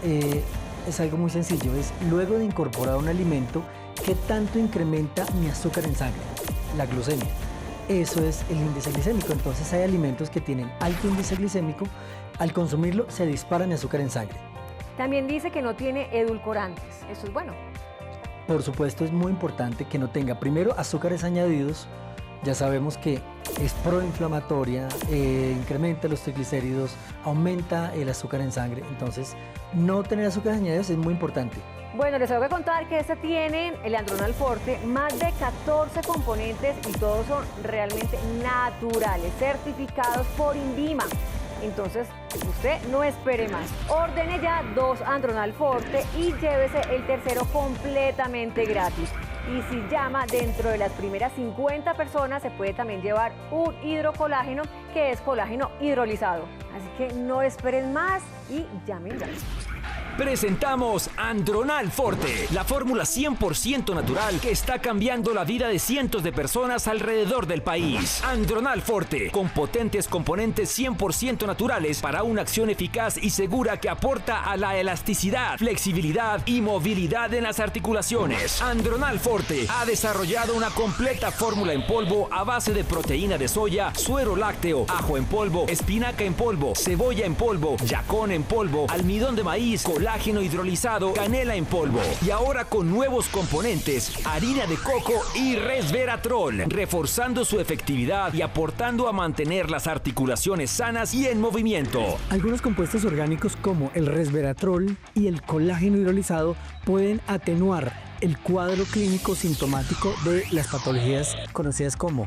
es algo muy sencillo, es luego de incorporar un alimento, ¿qué tanto incrementa mi azúcar en sangre? La glucemia. Eso es el índice glicémico. Entonces hay alimentos que tienen alto índice glicémico, al consumirlo se dispara mi azúcar en sangre. También dice que no tiene edulcorantes, eso es bueno. Por supuesto, es muy importante que no tenga primero azúcares añadidos. Ya sabemos que es proinflamatoria, incrementa los triglicéridos, aumenta el azúcar en sangre. Entonces, no tener azúcares añadidos es muy importante. Bueno, les tengo que contar que tiene el Andronal Forte más de 14 componentes y todos son realmente naturales, certificados por INVIMA. Entonces, usted no espere más. Ordene ya 2 Andronal Forte y llévese el tercero completamente gratis. Y si llama dentro de las primeras 50 personas, se puede también llevar un hidrocolágeno, que es colágeno hidrolizado. Así que no esperen más y llamen ya. Presentamos Andronal Forte, la fórmula 100% natural que está cambiando la vida de cientos de personas alrededor del país. Andronal Forte, con potentes componentes 100% naturales para una acción eficaz y segura que aporta a la elasticidad, flexibilidad y movilidad en las articulaciones. Andronal Forte ha desarrollado una completa fórmula en polvo a base de proteína de soya, suero lácteo, ajo en polvo, espinaca en polvo, cebolla en polvo, yacón en polvo, almidón de maíz, colágeno hidrolizado, canela en polvo. Y ahora con nuevos componentes, harina de coco y resveratrol, reforzando su efectividad y aportando a mantener las articulaciones sanas y en movimiento. Algunos compuestos orgánicos como el resveratrol y el colágeno hidrolizado pueden atenuar el cuadro clínico sintomático de las patologías conocidas como